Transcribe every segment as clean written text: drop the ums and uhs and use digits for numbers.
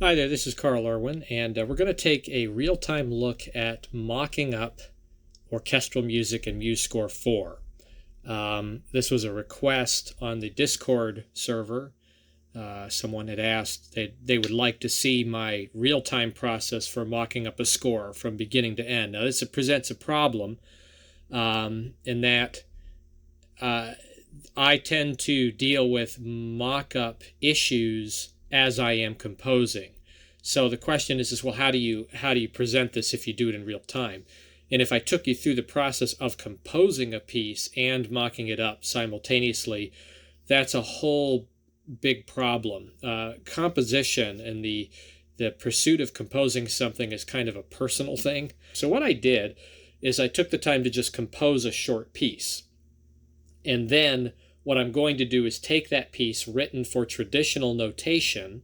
Hi there, this is Carl Irwin, and we're going to take a real-time look at mocking up orchestral music in MuseScore 4. This was a request on the Discord server. Someone had asked they would like to see my real-time process for mocking up a score from beginning to end. Now, this presents a problem in that I tend to deal with mock-up issues as I am composing. So the question is well, how do you present this if you do it in real time? And if I took you through the process of composing a piece and mocking it up simultaneously, that's a whole big problem. Composition and the pursuit of composing something is kind of a personal thing. So what I did is I took the time to just compose a short piece. And then what I'm going to do is take that piece written for traditional notation,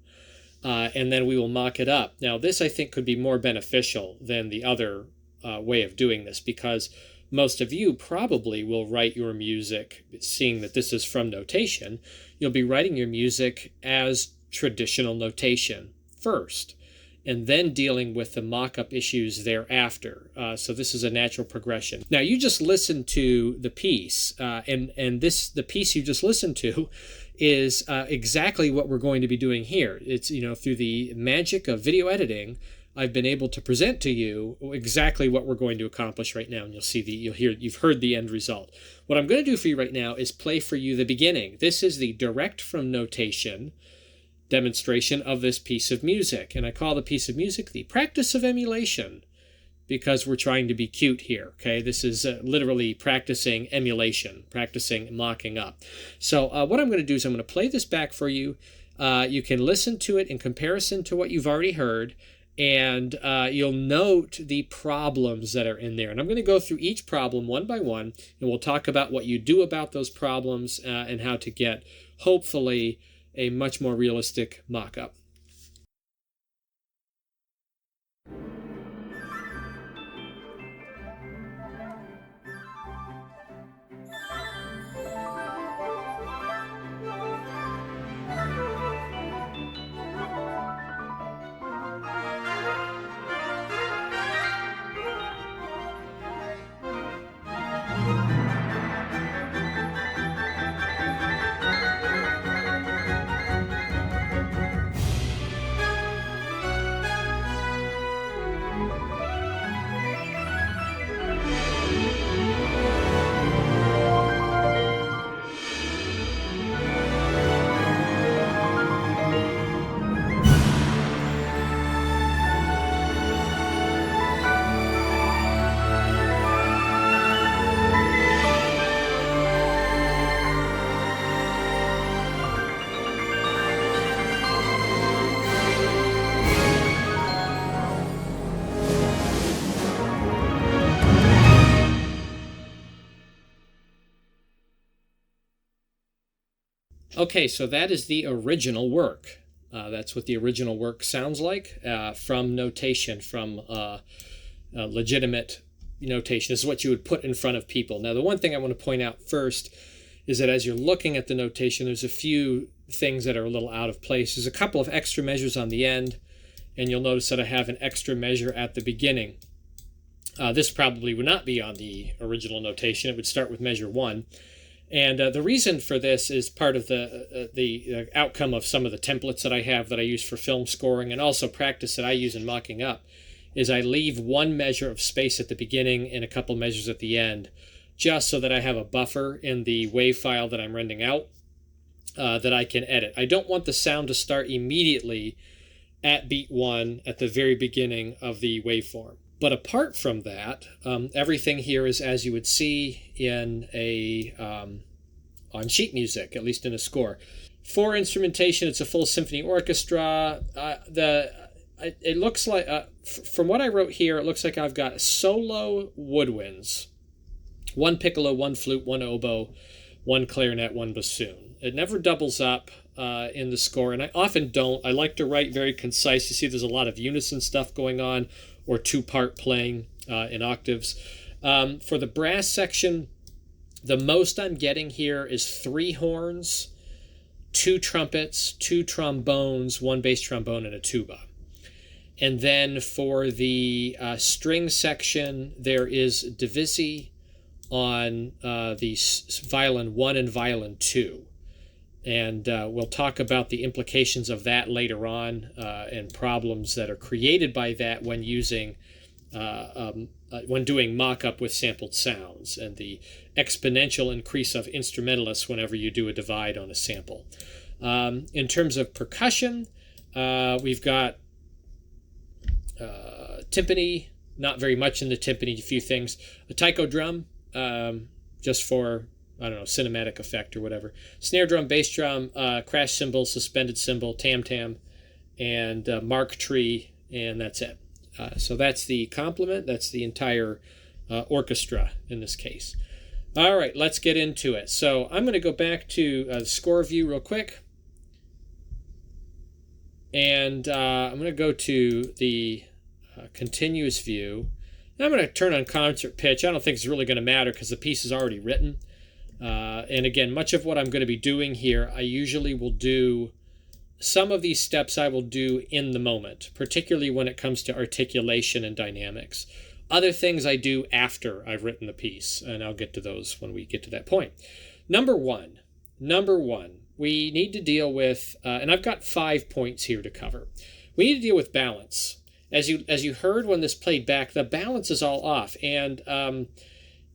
and then we will mock it up. Now, this I think could be more beneficial than the other way of doing this, because most of you probably will write your music, seeing that this is from notation, you'll be writing your music as traditional notation first, and then dealing with the mock-up issues thereafter. So this is a natural progression. Now, you just listened to the piece, and the piece you just listened to is exactly what we're going to be doing here. It's, through the magic of video editing, I've been able to present to you exactly what we're going to accomplish right now, and you've heard the end result. What I'm going to do for you right now is play for you the beginning. This is the direct from notation demonstration of this piece of music, and I call the piece of music the practice of emulation, because we're trying to be cute here. Okay, this is literally practicing emulation, practicing mocking up. So what I'm going to do is I'm going to play this back for you. You can listen to it in comparison to what you've already heard, and you'll note the problems that are in there. And I'm going to go through each problem one by one, and we'll talk about what you do about those problems and how to get, hopefully, a much more realistic mock-up. Okay, so that is the original work. That's what the original work sounds like from notation, from legitimate notation. This is what you would put in front of people. Now, the one thing I want to point out first is that as you're looking at the notation, there's a few things that are a little out of place. There's a couple of extra measures on the end, and you'll notice that I have an extra measure at the beginning. This probably would not be on the original notation. It would start with measure 1. And the reason for this is part of the outcome of some of the templates that I have that I use for film scoring, and also practice that I use in mocking up, is I leave one measure of space at the beginning and a couple measures at the end, just so that I have a buffer in the WAV file that I'm rendering out that I can edit. I don't want the sound to start immediately at beat 1 at the very beginning of the waveform. But apart from that, everything here is as you would see in on sheet music, at least in a score. For instrumentation, it's a full symphony orchestra. It looks like, from what I wrote here, it looks like I've got solo woodwinds, 1 piccolo, 1 flute, 1 oboe, 1 clarinet, 1 bassoon. It never doubles up in the score, and I often don't. I like to write very concise. You see there's a lot of unison stuff going on, or two-part playing in octaves. For the brass section, the most I'm getting here is 3 horns, 2 trumpets, 2 trombones, 1 bass trombone, and a tuba. And then for the string section, there is divisi on the violin 1 and violin 2. And we'll talk about the implications of that later on and problems that are created by that when using when doing mock-up with sampled sounds, and the exponential increase of instrumentalists whenever you do a divide on a sample. In terms of percussion, we've got timpani, not very much in the timpani, a few things. A taiko drum, just for, I don't know, cinematic effect or whatever. Snare drum, bass drum, crash cymbal, suspended cymbal, tam-tam, and mark tree, and that's it. So that's the complement. That's the entire orchestra in this case. All right, let's get into it. So I'm going to go back to the score view real quick. And I'm going to go to the continuous view. And I'm going to turn on concert pitch. I don't think it's really going to matter because the piece is already written. And again, much of what I'm going to be doing here, I usually will do, some of these steps I will do in the moment, particularly when it comes to articulation and dynamics. Other things I do after I've written the piece, and I'll get to those when we get to that point. Number one, we need to deal with, and I've got 5 points here to cover. We need to deal with balance. As you heard when this played back, the balance is all off, and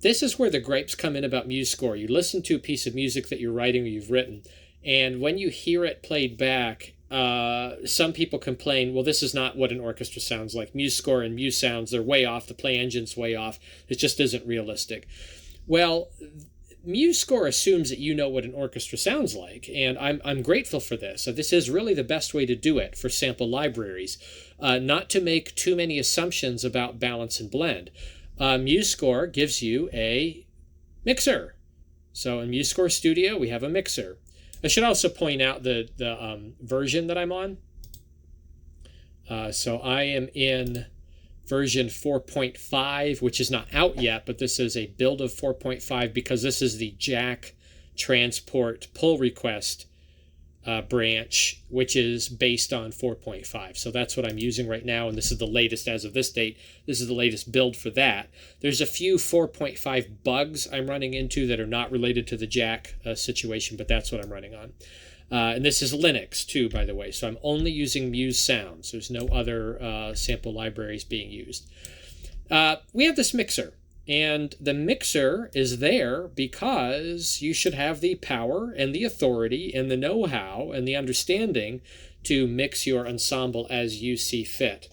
this is where the gripes come in about MuseScore. You listen to a piece of music that you're writing or you've written, and when you hear it played back, some people complain, well, this is not what an orchestra sounds like. MuseScore and MuseSounds, they're way off. The play engine's way off. It just isn't realistic. Well, MuseScore assumes that you know what an orchestra sounds like, and I'm grateful for this. So this is really the best way to do it for sample libraries, not to make too many assumptions about balance and blend. MuseScore gives you a mixer. So in MuseScore Studio, we have a mixer. I should also point out the version that I'm on. So I am in version 4.5, which is not out yet, but this is a build of 4.5 because this is the jack transport pull request branch, which is based on 4.5. So that's what I'm using right now, and this is the latest as of this date. This is the latest build for that. There's a few 4.5 bugs I'm running into that are not related to the jack situation, but that's what I'm running on. And this is Linux too, by the way, so I'm only using MuseSounds. There's no other sample libraries being used. We have this mixer. And the mixer is there because you should have the power and the authority and the know-how and the understanding to mix your ensemble as you see fit,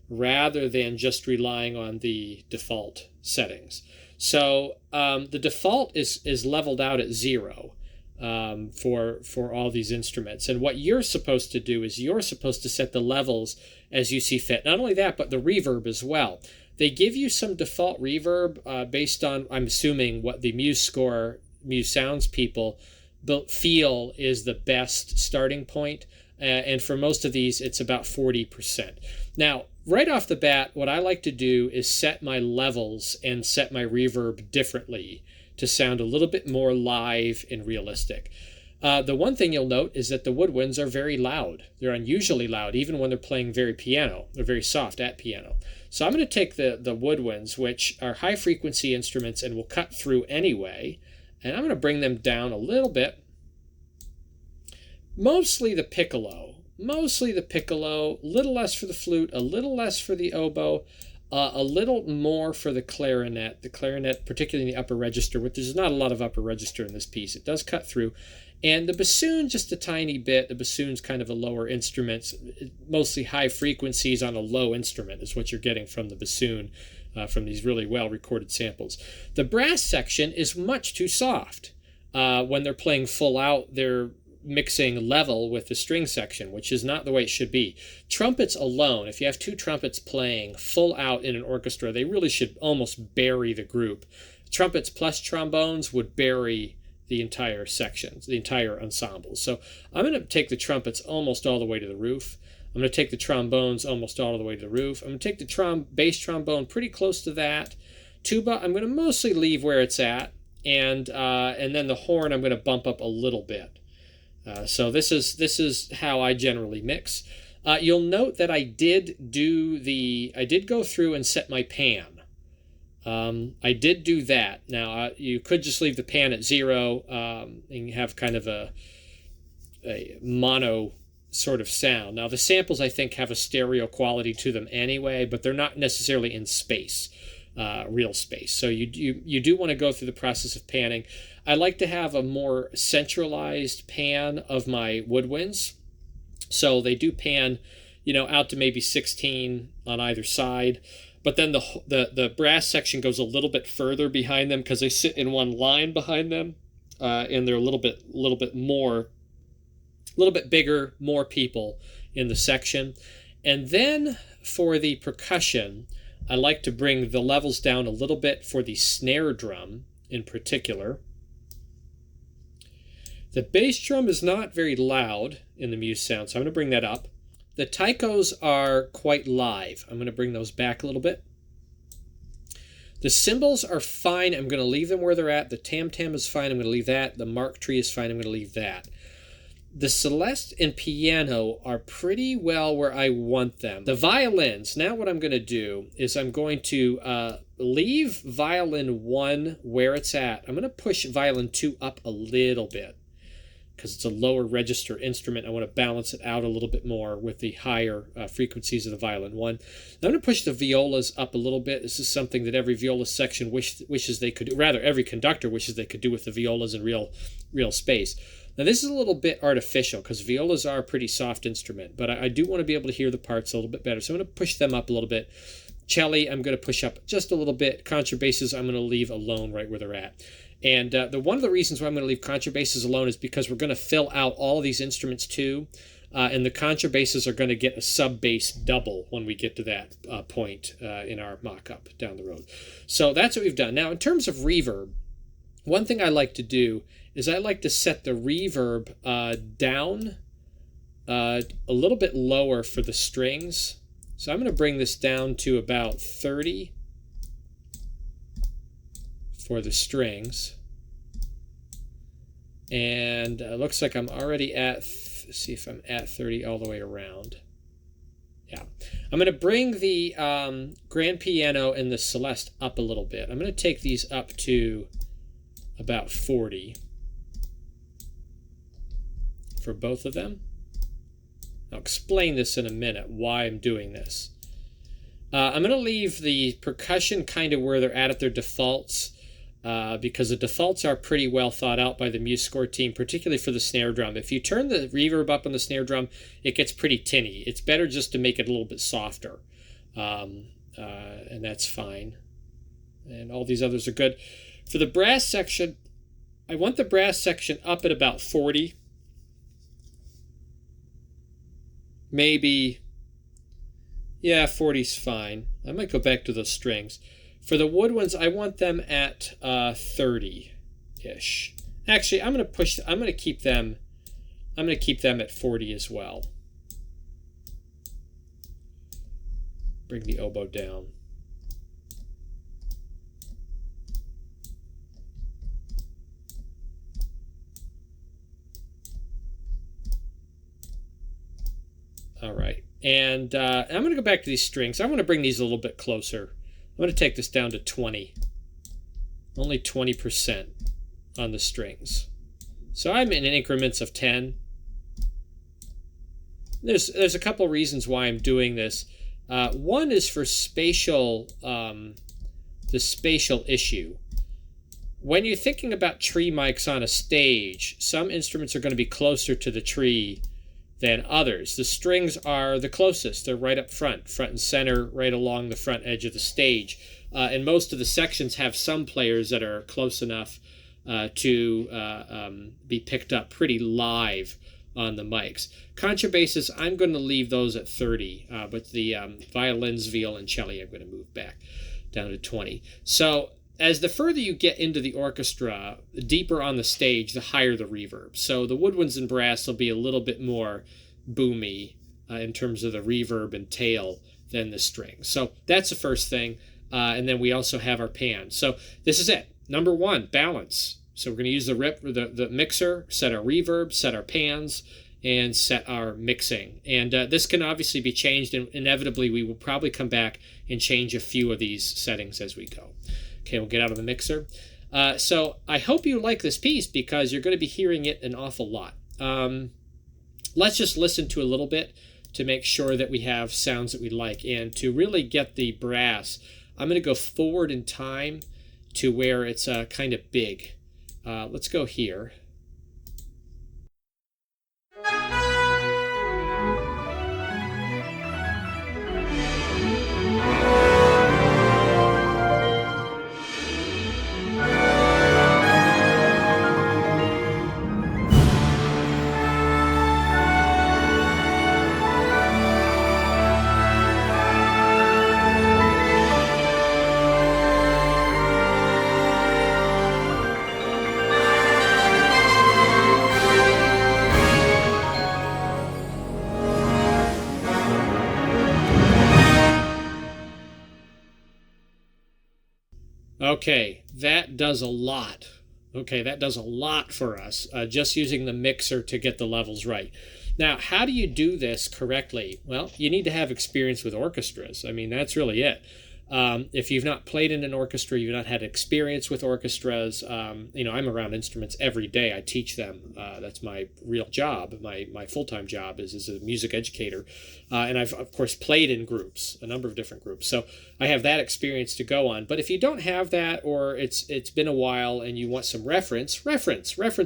rather than just relying on the default settings. So the default is leveled out at 0 for all these instruments. And what you're supposed to do is you're supposed to set the levels as you see fit. Not only that, but the reverb as well. They give you some default reverb based on, I'm assuming, what the MuseScore, MuseSounds people feel is the best starting point. And for most of these, it's about 40%. Now, right off the bat, what I like to do is set my levels and set my reverb differently to sound a little bit more live and realistic. The one thing you'll note is that the woodwinds are very loud. They're unusually loud, even when they're playing very piano. They're very soft at piano. So I'm going to take the woodwinds, which are high-frequency instruments and will cut through anyway, and I'm going to bring them down a little bit. Mostly the piccolo, a little less for the flute, a little less for the oboe, a little more for the clarinet. The clarinet, particularly in the upper register, which there's not a lot of upper register in this piece. It does cut through. And the bassoon, just a tiny bit. The bassoon's kind of a lower instrument, mostly high frequencies on a low instrument is what you're getting from the bassoon, from these really well-recorded samples. The brass section is much too soft. When they're playing full out, they're mixing level with the string section, which is not the way it should be. Trumpets alone, if you have two trumpets playing full out in an orchestra, they really should almost bury the group. Trumpets plus trombones would bury the entire sections, the entire ensemble. So I'm going to take the trumpets almost all the way to the roof. I'm going to take the trombones almost all the way to the roof. I'm going to take the bass trombone pretty close to that. Tuba, I'm going to mostly leave where it's at. And then the horn, I'm going to bump up a little bit. So this is how I generally mix. You'll note that I did go through and set my pan. I did do that. Now, you could just leave the pan at 0 and have kind of a mono sort of sound. Now, the samples, I think, have a stereo quality to them anyway, but they're not necessarily in space, real space. So you do want to go through the process of panning. I like to have a more centralized pan of my woodwinds. So they do pan, out to maybe 16 on either side. But then the brass section goes a little bit further behind them because they sit in one line behind them, and they're a little bit bigger, more people in the section. And then for the percussion, I like to bring the levels down a little bit for the snare drum in particular. The bass drum is not very loud in the Muse sound, so I'm going to bring that up. The taikos are quite live. I'm going to bring those back a little bit. The cymbals are fine. I'm going to leave them where they're at. The tam-tam is fine. I'm going to leave that. The mark tree is fine. I'm going to leave that. The celeste and piano are pretty well where I want them. The violins, now what I'm going to do is I'm going to leave violin 1 where it's at. I'm going to push violin 2 up a little bit, because it's a lower register instrument. I want to balance it out a little bit more with the higher frequencies of the violin 1. I'm going to push the violas up a little bit. This is something that every viola section wishes they could do. Rather, every conductor wishes they could do with the violas in real space. Now, this is a little bit artificial because violas are a pretty soft instrument, but I do want to be able to hear the parts a little bit better. So I'm going to push them up a little bit. Celli, I'm going to push up just a little bit. Contrabasses, I'm going to leave alone right where they're at. And one of the reasons why I'm going to leave contrabasses alone is because we're going to fill out all of these instruments too, and the contrabasses are going to get a sub-bass double when we get to that point in our mock-up down the road. So that's what we've done. Now, in terms of reverb, one thing I like to do is I like to set the reverb down a little bit lower for the strings. So I'm going to bring this down to about 30 for the strings. And it looks like I'm already at, let's see if I'm at 30 all the way around. Yeah. I'm going to bring the grand piano and the celeste up a little bit. I'm going to take these up to about 40 for both of them. I'll explain this in a minute, why I'm doing this. I'm going to leave the percussion kind of where they're at their defaults, because the defaults are pretty well thought out by the MuseScore team, particularly for the snare drum. If you turn the reverb up on the snare drum, it gets pretty tinny. It's better just to make it a little bit softer, and that's fine. And all these others are good. For the brass section, I want the brass section up at about 40. Maybe, yeah, 40's fine. I might go back to those strings. For the woodwinds, I want them at 30-ish. Actually, I'm going to keep them at 40 as well. Bring the oboe down. All right, and I'm going to go back to these strings. I'm going to bring these a little bit closer. I'm going to take this down to 20. Only 20% on the strings. So I'm in increments of 10. There's a couple reasons why I'm doing this. One is for spatial, the spatial issue. When you're thinking about tree mics on a stage, some instruments are going to be closer to the tree than others. The strings are the closest. They're right up front and center, right along the front edge of the stage. And most of the sections have some players that are close enough to be picked up pretty live on the mics. Contrabasses, I'm going to leave those at 30, but the violins, viola, and cello, I'm going to move back down to 20. So as the further you get into the orchestra, the deeper on the stage, the higher the reverb. So the woodwinds and brass will be a little bit more boomy in terms of the reverb and tail than the strings. So that's the first thing. And then we also have our pan. So this is it. Number one, balance. So we're going to use the mixer, set our reverb, set our pans, and set our mixing. And this can obviously be changed, and inevitably we will probably come back and change a few of these settings as we go. Okay, we'll get out of the mixer. So I hope you like this piece because you're going to be hearing it an awful lot. Let's just listen to a little bit to make sure that we have sounds that we like. And to really get the brass, I'm going to go forward in time to where it's kind of big. Let's go here. Okay, that does a lot. Okay, that does a lot for us, just using the mixer to get the levels right. Now, how do you do this correctly? Well, you need to have experience with orchestras. I mean, that's really it. If you've not played in an orchestra, you've not had experience with orchestras, you know, I'm around instruments every day. I teach them. That's my real job. My full-time job is as a music educator. And I've, of course, played in groups, a number of different groups. So I have that experience to go on. But if you don't have that, or it's been a while and you want some reference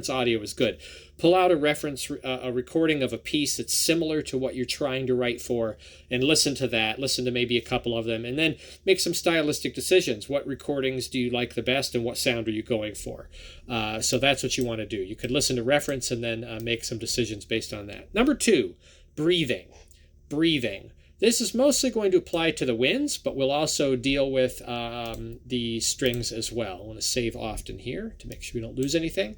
audio is good. Pull out a recording of a piece that's similar to what you're trying to write for, and listen to that. Listen to maybe a couple of them, and then make some stylistic decisions. What recordings do you like the best, and what sound are you going for? So that's what you want to do. You could listen to reference and then make some decisions based on that. Number 2, breathing. This is mostly going to apply to the winds, but we'll also deal with the strings as well. I want to save often here to make sure we don't lose anything.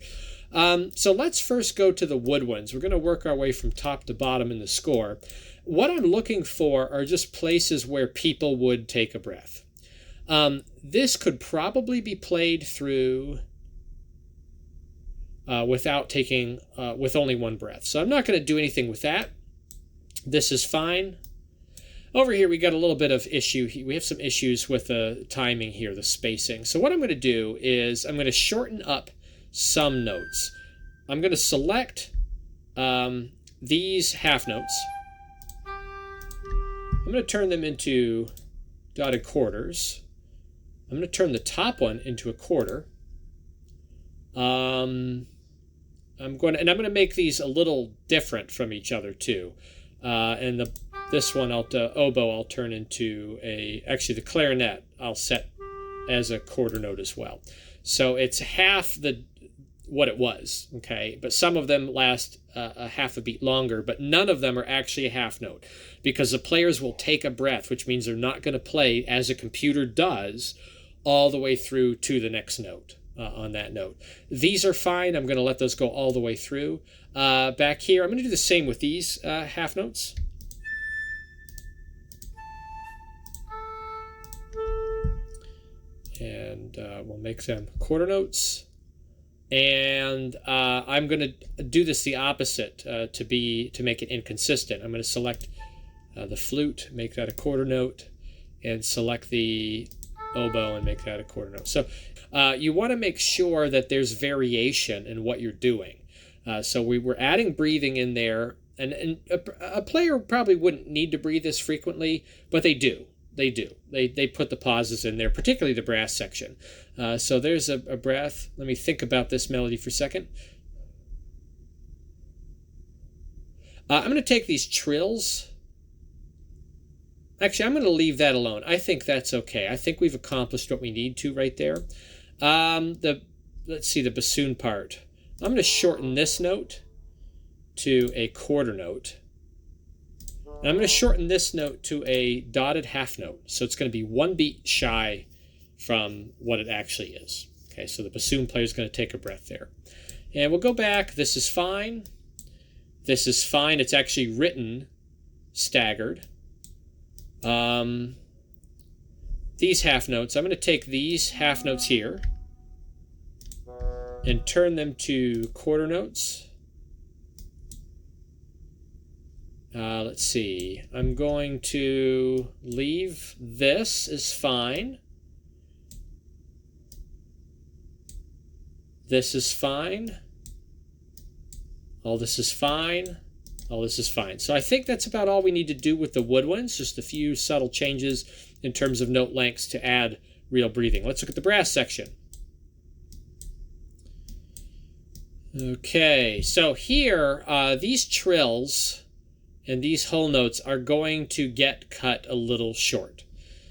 So let's first go to the woodwinds. We're going to work our way from top to bottom in the score. What I'm looking for are just places where people would take a breath. This could probably be played through without taking, with only one breath. So I'm not going to do anything with that. This is fine. Over here, we got a little bit of issue. We have some issues with the timing here, the spacing. So what I'm going to do is I'm going to shorten up some notes. I'm going to select these half notes. I'm going to turn them into dotted quarters. I'm going to turn the top one into a quarter. I'm going to make these a little different from each other too. And this one, oboe, I'll turn into actually the clarinet I'll set as a quarter note as well. So it's half what it was, okay? But some of them last a half a beat longer, but none of them are actually a half note, because the players will take a breath, which means they're not going to play as a computer does all the way through to the next note on that note. These are fine. I'm going to let those go all the way through. Back here, I'm going to do the same with these half notes. And we'll make them quarter notes. And I'm going to do this the opposite to make it inconsistent. I'm going to select the flute, make that a quarter note, and select the oboe and make that a quarter note. So you want to make sure that there's variation in what you're doing. So we were adding breathing in there, and a player probably wouldn't need to breathe this frequently, but they do. They put the pauses in there, particularly the brass section. So there's a breath. Let me think about this melody for a second. I'm going to take these trills. Actually, I'm going to leave that alone. I think that's okay. I think we've accomplished what we need to right there. Let's see, the bassoon part. I'm going to shorten this note to a quarter note. And I'm going to shorten this note to a dotted half note. So it's going to be one beat shy from what it actually is. Okay, so the bassoon player is going to take a breath there. And we'll go back. This is fine. This is fine. It's actually written staggered. These half notes, I'm going to take these half notes here and turn them to quarter notes. Let's see. I'm going to leave this is fine. This is fine. All this is fine. All this is fine. So I think that's about all we need to do with the woodwinds. Just a few subtle changes in terms of note lengths to add real breathing. Let's look at the brass section. Okay, so here, these trills and these whole notes are going to get cut a little short.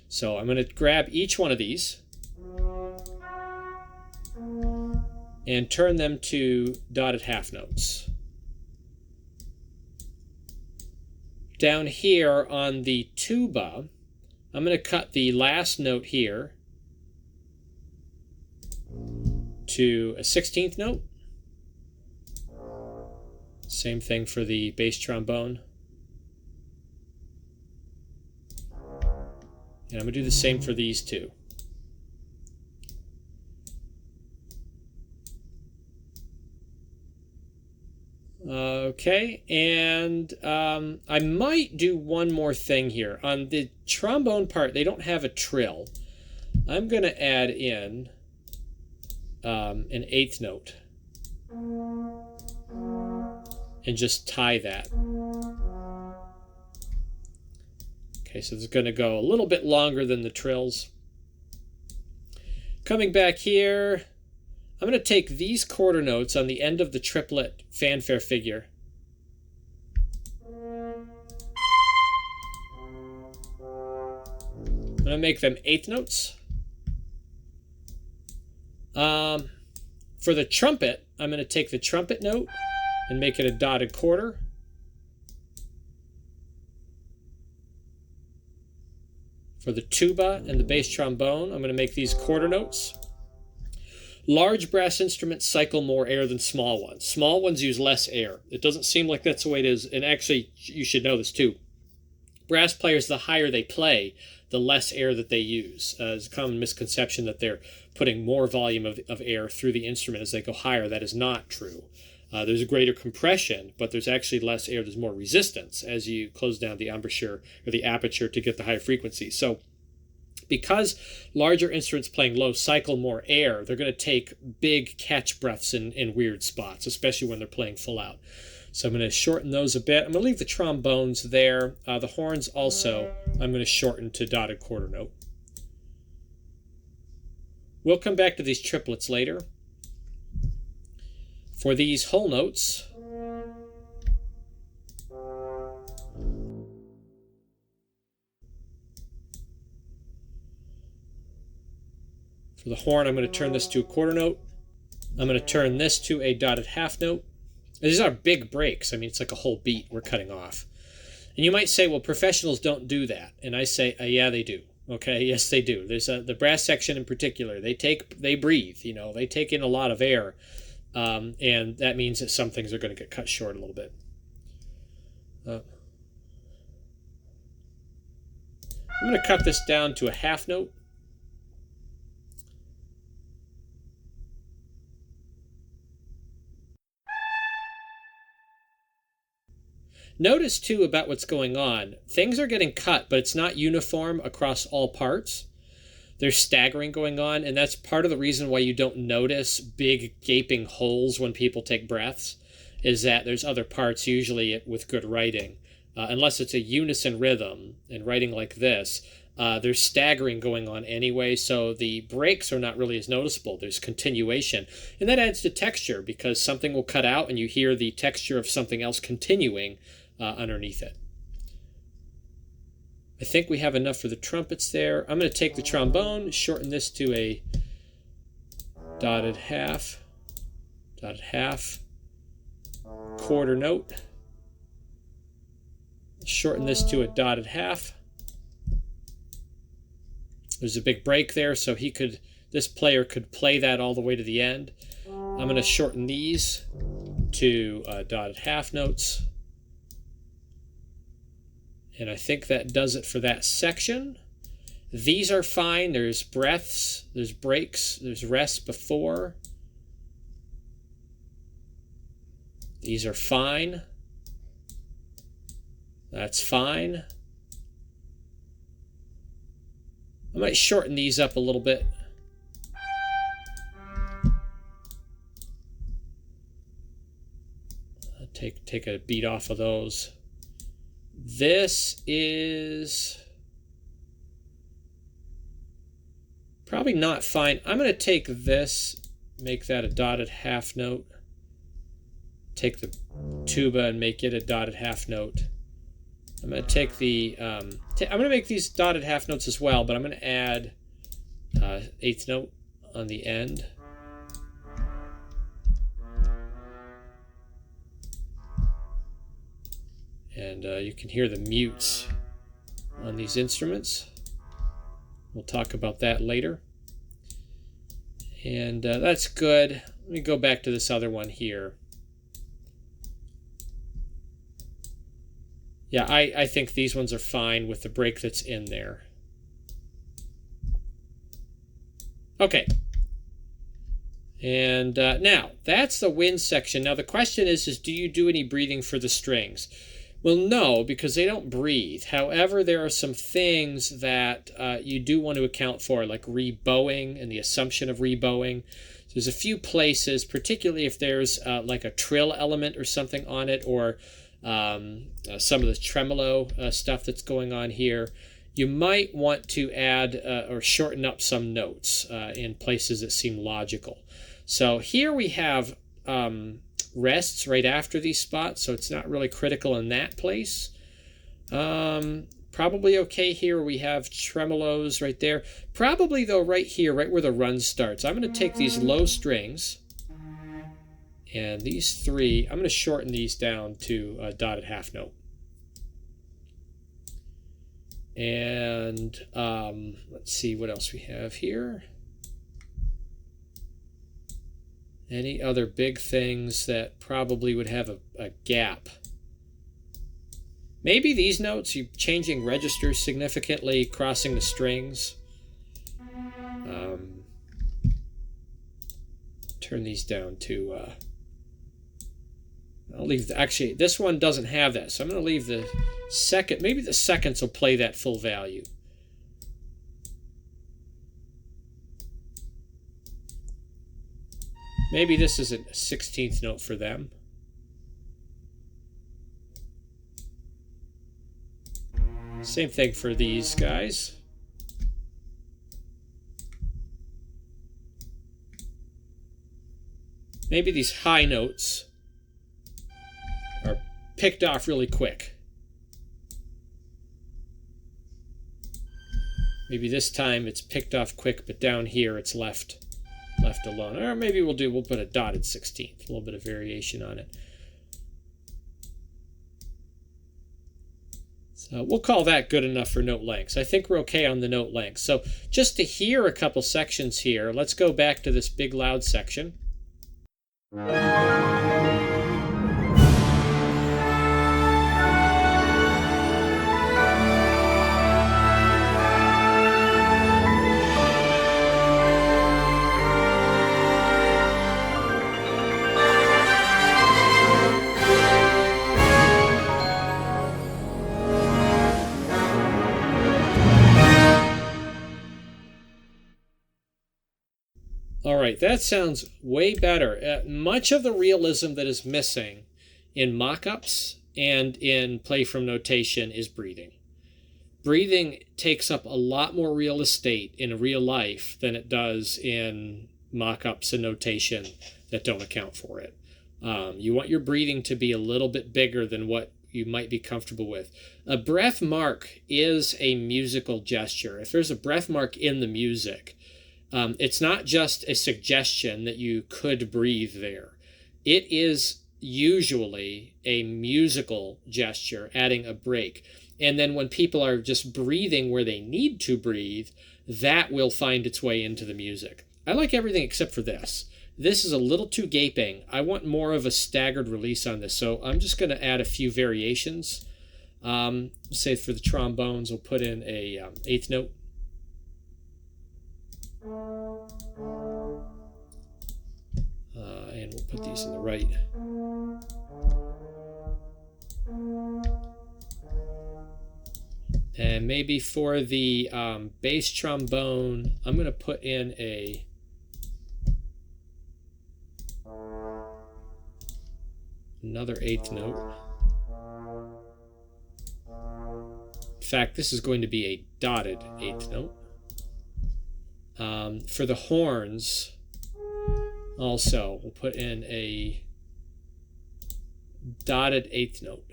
So I'm going to grab each one of these and turn them to dotted half notes. Down here on the tuba, I'm going to cut the last note here to a 16th note. Same thing for the bass trombone. And I'm going to do the same for these two. Okay, and I might do one more thing here. On the trombone part, they don't have a trill. I'm going to add in an 8th note and just tie that. Okay, so it's going to go a little bit longer than the trills. Coming back here, I'm going to take these quarter notes on the end of the triplet fanfare figure. I'm going to make them 8th notes. For the trumpet, I'm going to take the trumpet note and make it a dotted quarter. For the tuba and the bass trombone, I'm going to make these quarter notes. Large brass instruments cycle more air than small ones. Small ones use less air. It doesn't seem like that's the way it is, and actually, you should know this too. Brass players, the higher they play, the less air that they use. It's a common misconception that they're putting more volume of air through the instrument as they go higher. That is not true. There's a greater compression, but there's actually less air. There's more resistance as you close down the embouchure or the aperture to get the higher frequency. So because larger instruments playing low cycle more air, they're going to take big catch breaths in weird spots, especially when they're playing full out. So I'm going to shorten those a bit. I'm going to leave the trombones there. The horns also, I'm going to shorten to dotted quarter note. We'll come back to these triplets later. For these whole notes, for the horn, I'm going to turn this to a quarter note. I'm going to turn this to a dotted half note. And these are big breaks. I mean, it's like a whole beat we're cutting off. And you might say, well, professionals don't do that. And I say, yeah, they do. Okay, yes, they do. There's the brass section in particular. They breathe. You know, they take in a lot of air. And that means that some things are going to get cut short a little bit. I'm going to cut this down to a half note. Notice, too, about what's going on. Things are getting cut, but it's not uniform across all parts. There's staggering going on, and that's part of the reason why you don't notice big gaping holes when people take breaths, is that there's other parts, usually with good writing. Unless it's a unison rhythm, and writing like this, there's staggering going on anyway, so the breaks are not really as noticeable. There's continuation. And that adds to texture, because something will cut out, and you hear the texture of something else continuing underneath it. I think we have enough for the trumpets there. I'm going to take the trombone, shorten this to a dotted half, quarter note. Shorten this to a dotted half. There's a big break there, so this player could play that all the way to the end. I'm going to shorten these to dotted half notes. And I think that does it for that section. These are fine. There's breaths, there's breaks, there's rests before. These are fine. That's fine. I might shorten these up a little bit. Take a beat off of those. This is probably not fine. I'm going to take this, make that a dotted half note. Take the tuba and make it a dotted half note. I'm going to take the, I'm going to make these dotted half notes as well, but I'm going to add eighth note on the end. And you can hear the mutes on these instruments. We'll talk about that later. And that's good. Let me go back to this other one here. Yeah, I think these ones are fine with the break that's in there. Okay. And now, that's the wind section. Now, the question is do you do any breathing for the strings? Well, no, because they don't breathe. However, there are some things that you do want to account for, like rebowing and the assumption of rebowing. So there's a few places, particularly if there's like a trill element or something on it, or some of the tremolo stuff that's going on here. You might want to add or shorten up some notes in places that seem logical. So here we have rests right after these spots, so it's not really critical in that place. Probably okay here. We have tremolos right there. Probably, though, right here, right where the run starts. I'm going to take these low strings, and these three, I'm going to shorten these down to a dotted half note. And let's see what else we have here. Any other big things that probably would have a gap? Maybe these notes, you're changing registers significantly, crossing the strings. Turn these down to, I'll leave, actually, this one doesn't have that, so I'm going to leave the second, maybe the seconds will play that full value. Maybe this is a 16th note for them. Same thing for these guys. Maybe these high notes are picked off really quick. Maybe this time it's picked off quick, but down here it's left alone. Or maybe we'll put a dotted 16th, a little bit of variation on it. So we'll call that good enough for note lengths. I think we're okay on the note length. So just to hear a couple sections here, let's go back to this big loud section. All right, that sounds way better. Much of the realism that is missing in mock-ups and in play from notation is breathing. Breathing takes up a lot more real estate in real life than it does in mock-ups and notation that don't account for it. You want your breathing to be a little bit bigger than what you might be comfortable with. A breath mark is a musical gesture. If there's a breath mark in the music, it's not just a suggestion that you could breathe there. It is usually a musical gesture, adding a break. And then when people are just breathing where they need to breathe, that will find its way into the music. I like everything except for this. This is a little too gaping. I want more of a staggered release on this, so I'm just going to add a few variations. Say for the trombones, we'll put in a eighth note. And we'll put these in the right. And maybe for the bass trombone, I'm going to put in another eighth note. In fact, this is going to be a dotted eighth note. For the horns, also, we'll put in a dotted eighth note.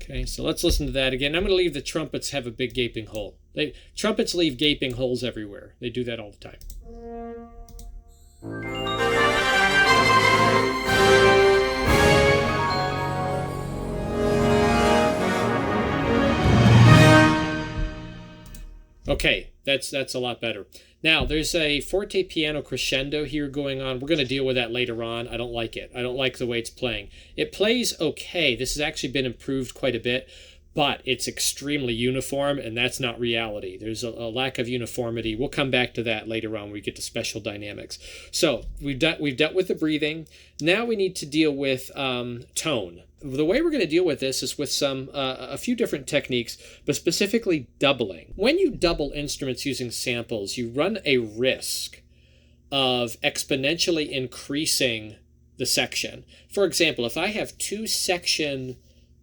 Okay, so let's listen to that again. I'm going to leave the trumpets have a big gaping hole. Trumpets leave gaping holes everywhere. They do that all the time. Okay, that's a lot better. Now, there's a forte piano crescendo here going on. We're going to deal with that later on. I don't like it. I don't like the way it's playing. It plays okay. This has actually been improved quite a bit, but it's extremely uniform, and that's not reality. There's a lack of uniformity. We'll come back to that later on when we get to special dynamics. So we've dealt with the breathing. Now we need to deal with tone. The way we're going to deal with this is with a few different techniques, but specifically doubling. When you double instruments using samples, you run a risk of exponentially increasing the section. For example, if I have 2 section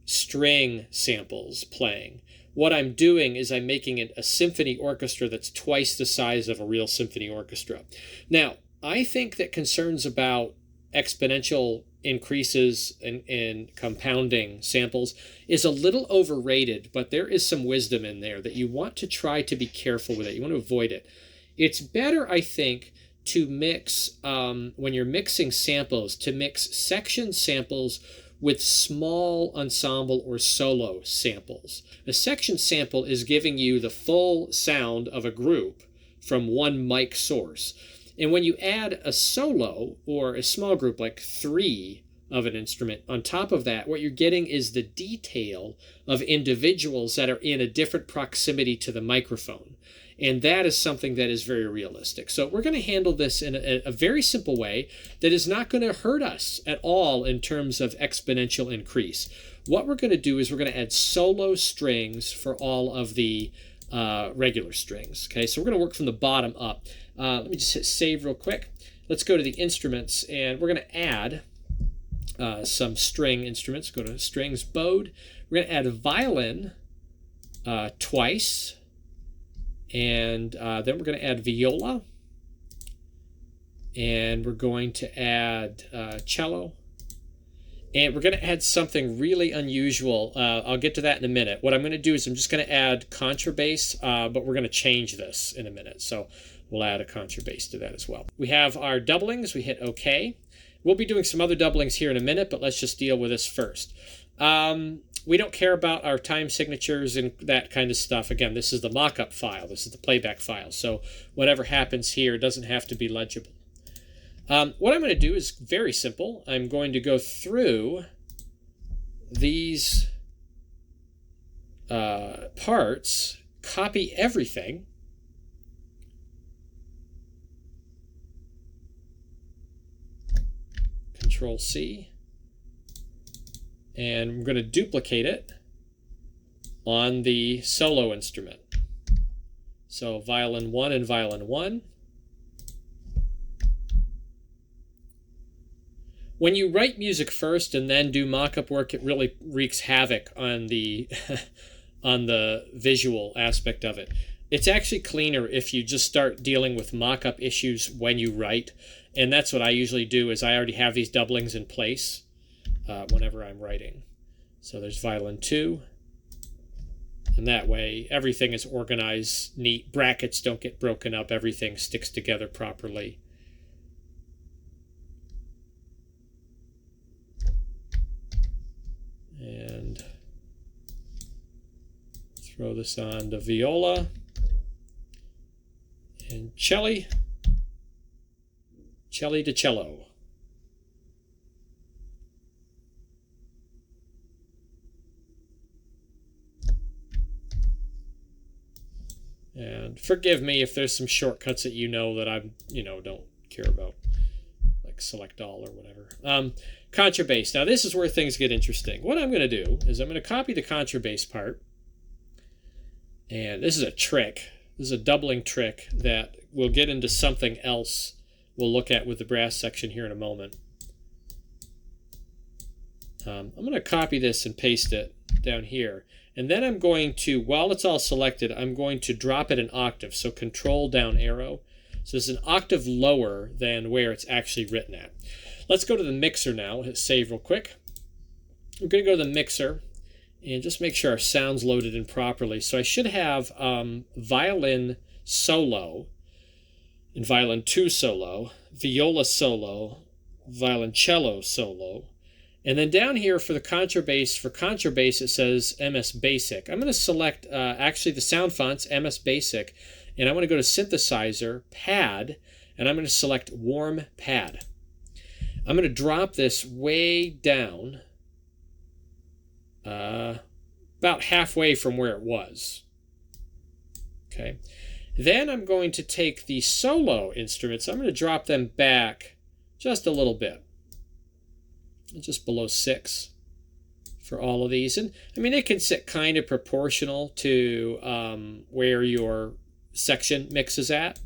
string samples playing, what I'm doing is I'm making it a symphony orchestra that's twice the size of a real symphony orchestra. Now, I think that concerns about exponential increases in compounding samples is a little overrated, but there is some wisdom in there that you want to try to be careful with it. You want to avoid it. It's better, I think, to mix, when you're mixing samples, to mix section samples with small ensemble or solo samples. A section sample is giving you the full sound of a group from one mic source. And when you add a solo or a small group like 3 of an instrument on top of that, what you're getting is the detail of individuals that are in a different proximity to the microphone. And that is something that is very realistic. So we're going to handle this in a very simple way that is not going to hurt us at all in terms of exponential increase. What we're going to do is we're going to add solo strings for all of the regular strings. Okay, so we're going to work from the bottom up. Let me just hit save real quick. Let's go to the instruments, and we're going to add some string instruments. Go to strings, bowed. We're going to add a violin twice, and then we're going to add viola, and we're going to add cello, and we're going to add something really unusual. I'll get to that in a minute. What I'm going to do is I'm just going to add contrabass, but we're going to change this in a minute. So we'll add a contrabass to that as well. We have our doublings. We hit OK. We'll be doing some other doublings here in a minute, but let's just deal with this first. We don't care about our time signatures and that kind of stuff. Again, this is the mock-up file. This is the playback file. So whatever happens here doesn't have to be legible. What I'm going to do is very simple. I'm going to go through these parts, copy everything, Control C, and I'm going to duplicate it on the solo instrument. So violin 1 and violin 1. When you write music first and then do mock-up work, it really wreaks havoc on the on the visual aspect of it. It's actually cleaner if you just start dealing with mock-up issues when you write, and that's what I usually do. Is I already have these doublings in place whenever I'm writing. So there's violin 2, and that way everything is organized neat. Brackets don't get broken up. Everything sticks together properly. And throw this on the viola and cello to cello. And forgive me if there's some shortcuts that that I'm, don't care about, like select all or whatever. Contrabass. Now this is where things get interesting. What I'm going to do is I'm going to copy the contrabass part. And this is a trick. This is a doubling trick that we'll get into something else we'll look at with the brass section here in a moment. I'm going to copy this and paste it down here. And then I'm going to, while it's all selected, I'm going to drop it an octave. So Control down arrow. So it's an octave lower than where it's actually written at. Let's go to the mixer now. Hit save real quick. I'm going to go to the mixer and just make sure our sound's loaded in properly. So I should have violin solo and violin 2 solo, viola solo, violoncello solo. And then down here for contrabass, it says MS Basic. I'm going to select actually the sound fonts, MS Basic, and I want to go to Synthesizer, Pad, and I'm going to select Warm Pad. I'm going to drop this way down, about halfway from where it was. Okay. Then I'm going to take the solo instruments. I'm going to drop them back just a little bit, just below 6 for all of these. And I mean, they can sit kind of proportional to where your section mix is at.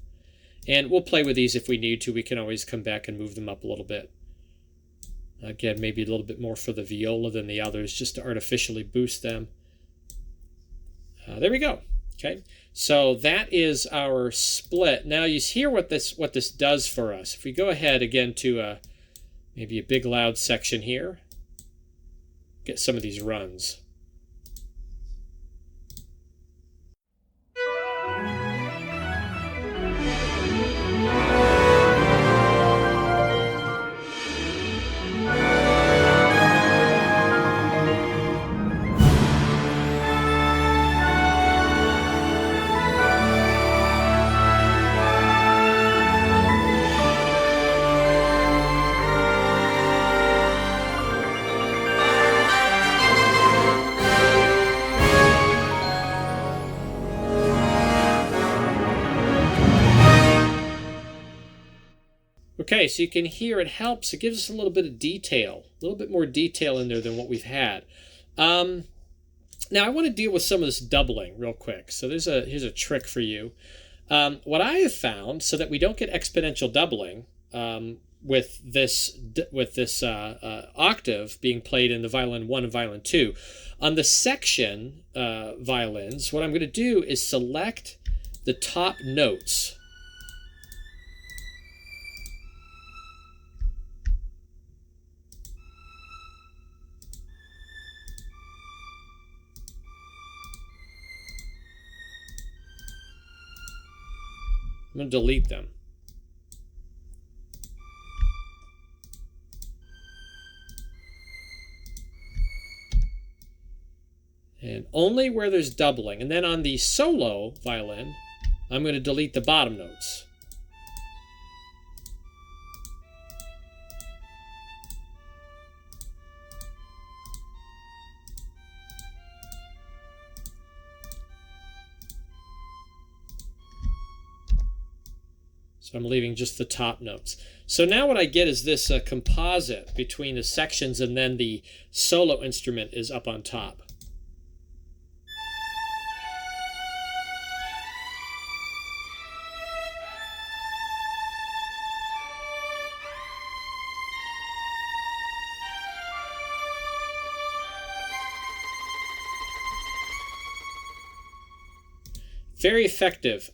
And we'll play with these if we need to. We can always come back and move them up a little bit. Again, maybe a little bit more for the viola than the others, just to artificially boost them. There we go. Okay, so that is our split. Now you hear what this does for us. If we go ahead again to maybe a big loud section here, get some of these runs. Okay, so you can hear it helps. It gives us a little bit of detail, a little bit more detail in there than what we've had. Now I want to deal with some of this doubling real quick. So here's a trick for you. What I have found, so that we don't get exponential doubling with this octave being played in the violin 1 and violin 2, on the section violins, what I'm going to do is select the top notes. I'm going to delete them. And only where there's doubling. And then on the solo violin, I'm going to delete the bottom notes. So I'm leaving just the top notes. So now what I get is this composite between the sections, and then the solo instrument is up on top. Very effective.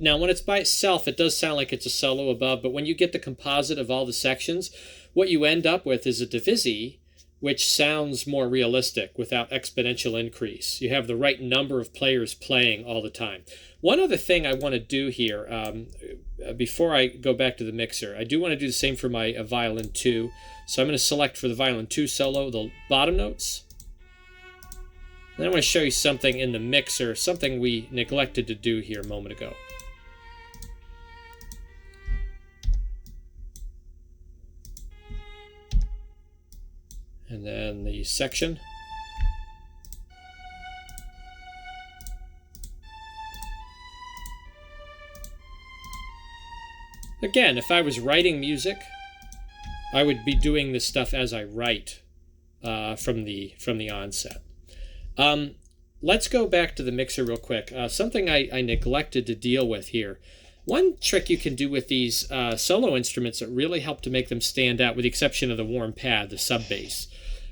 Now, when it's by itself, it does sound like it's a solo above, but when you get the composite of all the sections, what you end up with is a divisi, which sounds more realistic without exponential increase. You have the right number of players playing all the time. One other thing I want to do here, before I go back to the mixer, I do want to do the same for my violin 2. So I'm going to select for the violin 2 solo the bottom notes. Then I want to show you something in the mixer, something we neglected to do here a moment ago. And then the section. Again, if I was writing music, I would be doing this stuff as I write from the onset. Let's go back to the mixer real quick. Something I neglected to deal with here. One trick you can do with these solo instruments that really help to make them stand out, with the exception of the warm pad, the sub bass.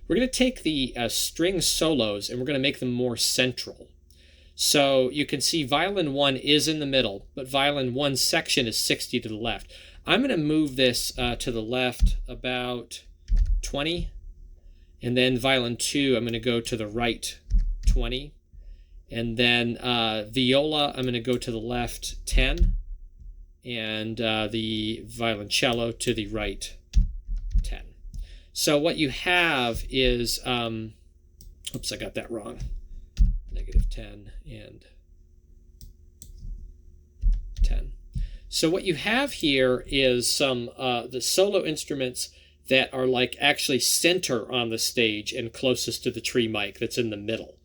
We're going to take the string solos and we're going to make them more central. So you can see violin 1 is in the middle, but violin 1's section is 60 to the left. I'm going to move this to the left about 20, and then violin 2, I'm going to go to the right 20, and then viola, I'm going to go to the left 10, and the violoncello to the right 10. So what you have is, oops, I got that wrong. -10 and 10. So what you have here is some the solo instruments that are like actually center on the stage and closest to the tree mic that's in the middle,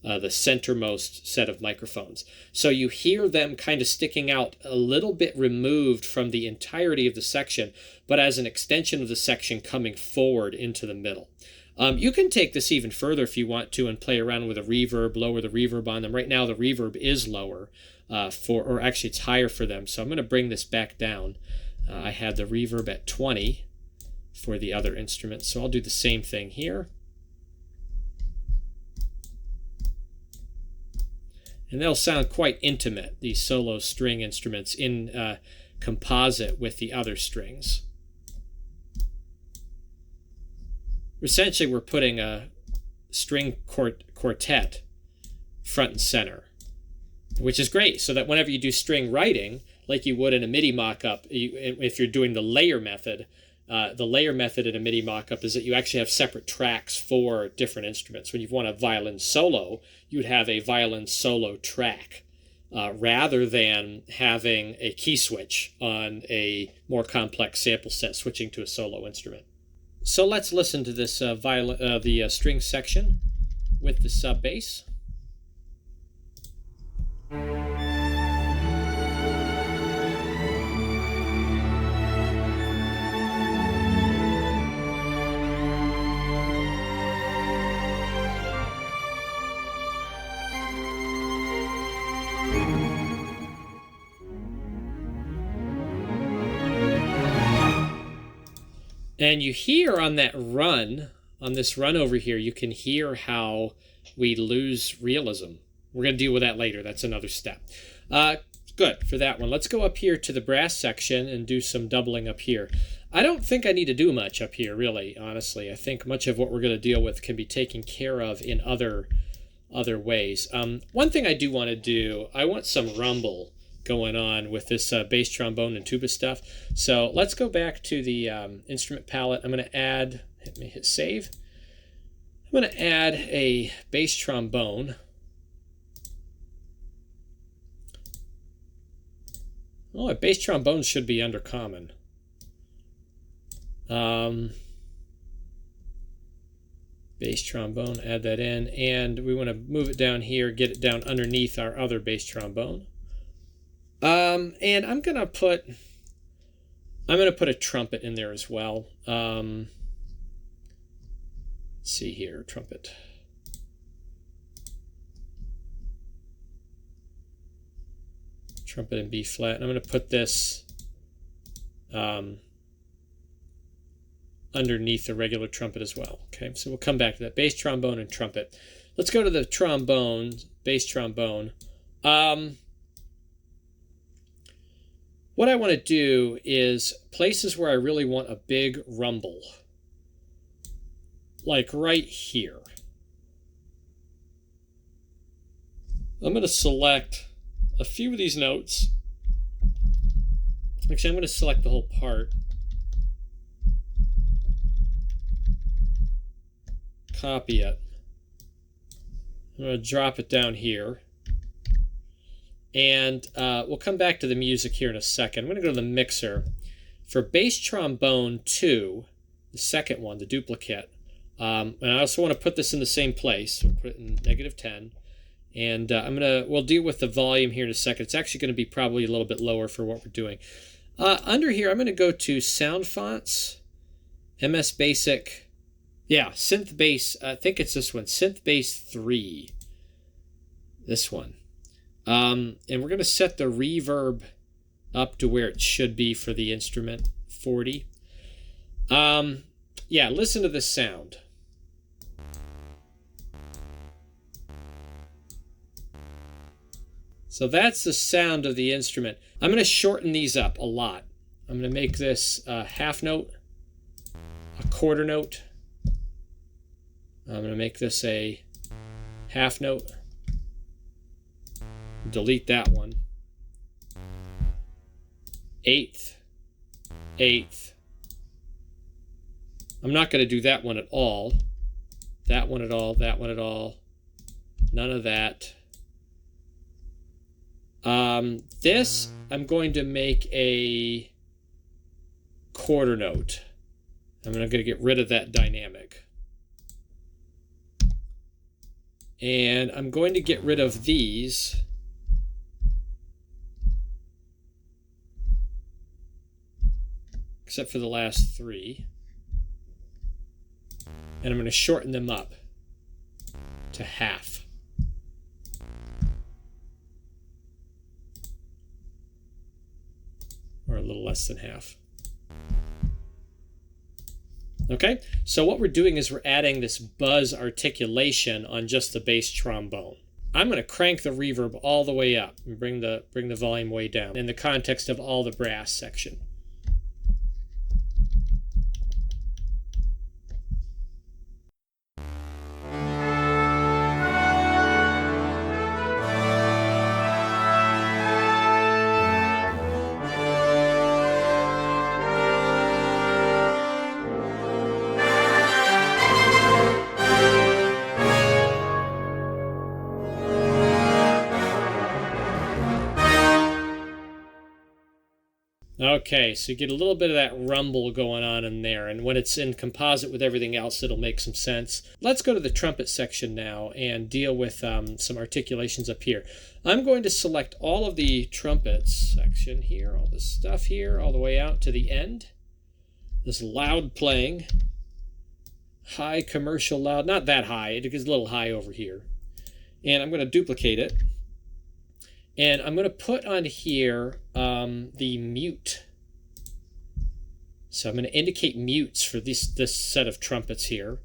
the centermost set of microphones. So you hear them kind of sticking out a little bit removed from the entirety of the section, but as an extension of the section coming forward into the middle. You can take this even further if you want to and play around with a reverb, lower the reverb on them. Right now the reverb is lower, or actually it's higher for them. So I'm going to bring this back down. I had the reverb at 20 for the other instruments, so I'll do the same thing here. And they'll sound quite intimate, these solo string instruments, in composite with the other strings. Essentially, we're putting a string quartet front and center, which is great, so that whenever you do string writing, like you would in a MIDI mock-up, if you're doing the layer method in a MIDI mock-up is that you actually have separate tracks for different instruments. When you want a violin solo, you'd have a violin solo track, rather than having a key switch on a more complex sample set switching to a solo instrument. So let's listen to this the string section with the sub bass. And you hear on that run, on this run over here, you can hear how we lose realism. We're going to deal with that later. That's another step. Good for that one. Let's go up here to the brass section and do some doubling up here. I don't think I need to do much up here, really, honestly. I think much of what we're going to deal with can be taken care of in other ways. One thing I do want to do, I want some rumble going on with this bass trombone and tuba stuff. So let's go back to the instrument palette. I'm going to add, let me hit save. I'm going to add a bass trombone. Oh, a bass trombone should be under common. Bass trombone, add that in, and we want to move it down here, get it down underneath our other bass trombone. And I'm gonna put a trumpet in there as well. Let's see here, trumpet. Trumpet in B flat. And I'm gonna put this underneath the regular trumpet as well. Okay, so we'll come back to that. Bass trombone and trumpet. Let's go to the trombone, bass trombone. What I want to do is places where I really want a big rumble, like right here. I'm going to select a few of these notes. Actually, I'm going to select the whole part. Copy it. I'm going to drop it down here. And we'll come back to the music here in a second. I'm going to go to the mixer. For bass trombone 2, the second one, the duplicate, and I also want to put this in the same place. So we'll put it in -10. And we'll deal with the volume here in a second. It's actually going to be probably a little bit lower for what we're doing. Under here, I'm going to go to Sound Fonts, MS Basic. Yeah, Synth Bass. I think it's this one, Synth Bass 3. This one. And we're going to set the reverb up to where it should be for the instrument, 40. Yeah, listen to this sound. So that's the sound of the instrument. I'm going to shorten these up a lot. I'm going to make this a half note, a quarter note. I'm going to make this a half note. Delete that one. Eighth, eighth. I'm not going to do that one at all. That one at all, that one at all. None of that. This, I'm going to make a quarter note. I'm going to get rid of that dynamic. And I'm going to get rid of these. Except for the last three. And I'm going to shorten them up to half. Or a little less than half. Okay, so what we're doing is we're adding this buzz articulation on just the bass trombone. I'm going to crank the reverb all the way up and bring the volume way down in the context of all the brass section. Okay, so you get a little bit of that rumble going on in there, and when it's in composite with everything else, it'll make some sense. Let's go to the trumpet section now and deal with some articulations up here. I'm going to select all of the trumpets section here, all this stuff here, all the way out to the end. This loud playing, high commercial loud, not that high, it gets a little high over here. And I'm going to duplicate it. And I'm going to put on here the mute. So I'm going to indicate mutes for this set of trumpets here.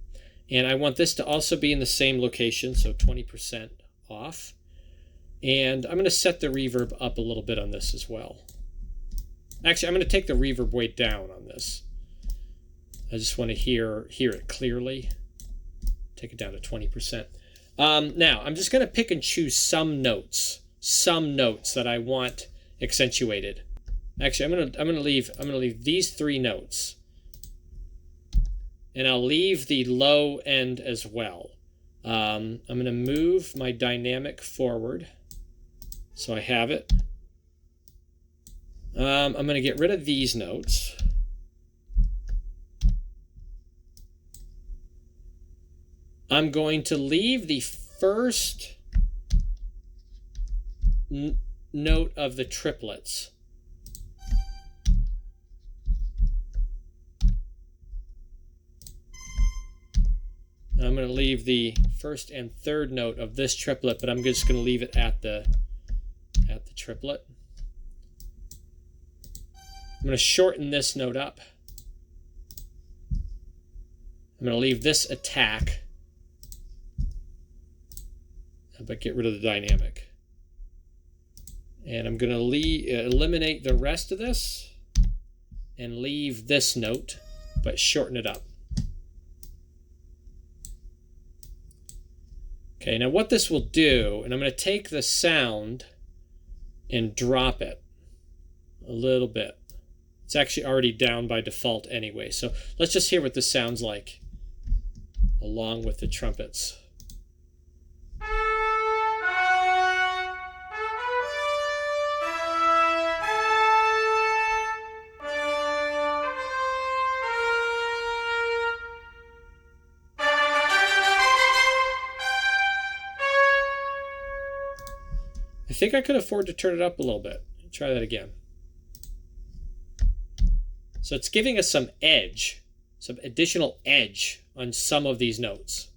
And I want this to also be in the same location, so 20% off. And I'm going to set the reverb up a little bit on this as well. Actually, I'm going to take the reverb way down on this. I just want to hear it clearly. Take it down to 20%. Now, I'm just going to pick and choose some notes that I want accentuated. Actually, I'm gonna leave these three notes, and I'll leave the low end as well. I'm gonna move my dynamic forward, so I have it. I'm gonna get rid of these notes. I'm going to leave the first note of the triplets. I'm going to leave the first and third note of this triplet, but I'm just going to leave it at the triplet. I'm going to shorten this note up. I'm going to leave this attack, but get rid of the dynamic. And I'm going to eliminate the rest of this and leave this note, but shorten it up. Okay, now what this will do, and I'm going to take the sound and drop it a little bit. It's actually already down by default anyway, so let's just hear what this sounds like along with the trumpets. I think I could afford to turn it up a little bit. Try that again. So it's giving us some edge, some additional edge on some of these notes.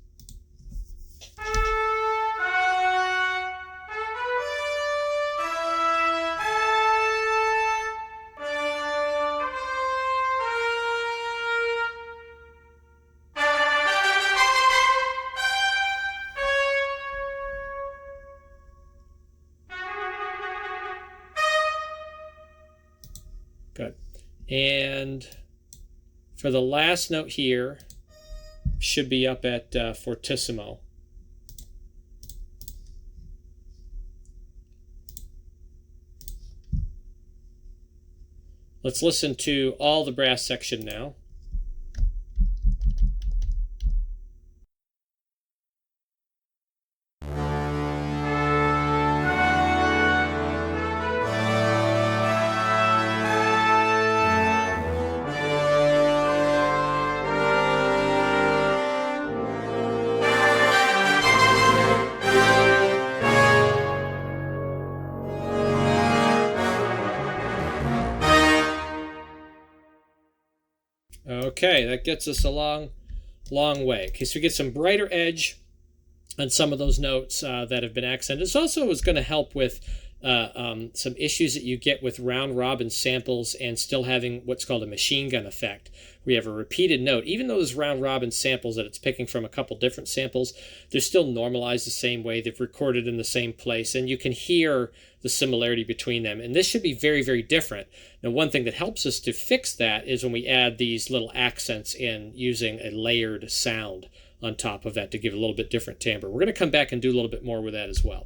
Good. And for the last note here, should be up at fortissimo. Let's listen to all the brass section now. Okay, that gets us a long way. Okay, so we get some brighter edge on some of those notes that have been accented. This also is going to help with some issues that you get with round robin samples and still having what's called a machine gun effect. We have a repeated note. Even though those round robin samples that it's picking from a couple different samples, they're still normalized the same way. They've recorded in the same place, and you can hear the similarity between them. And this should be very, very different. Now, one thing that helps us to fix that is when we add these little accents in using a layered sound on top of that to give a little bit different timbre. We're going to come back and do a little bit more with that as well.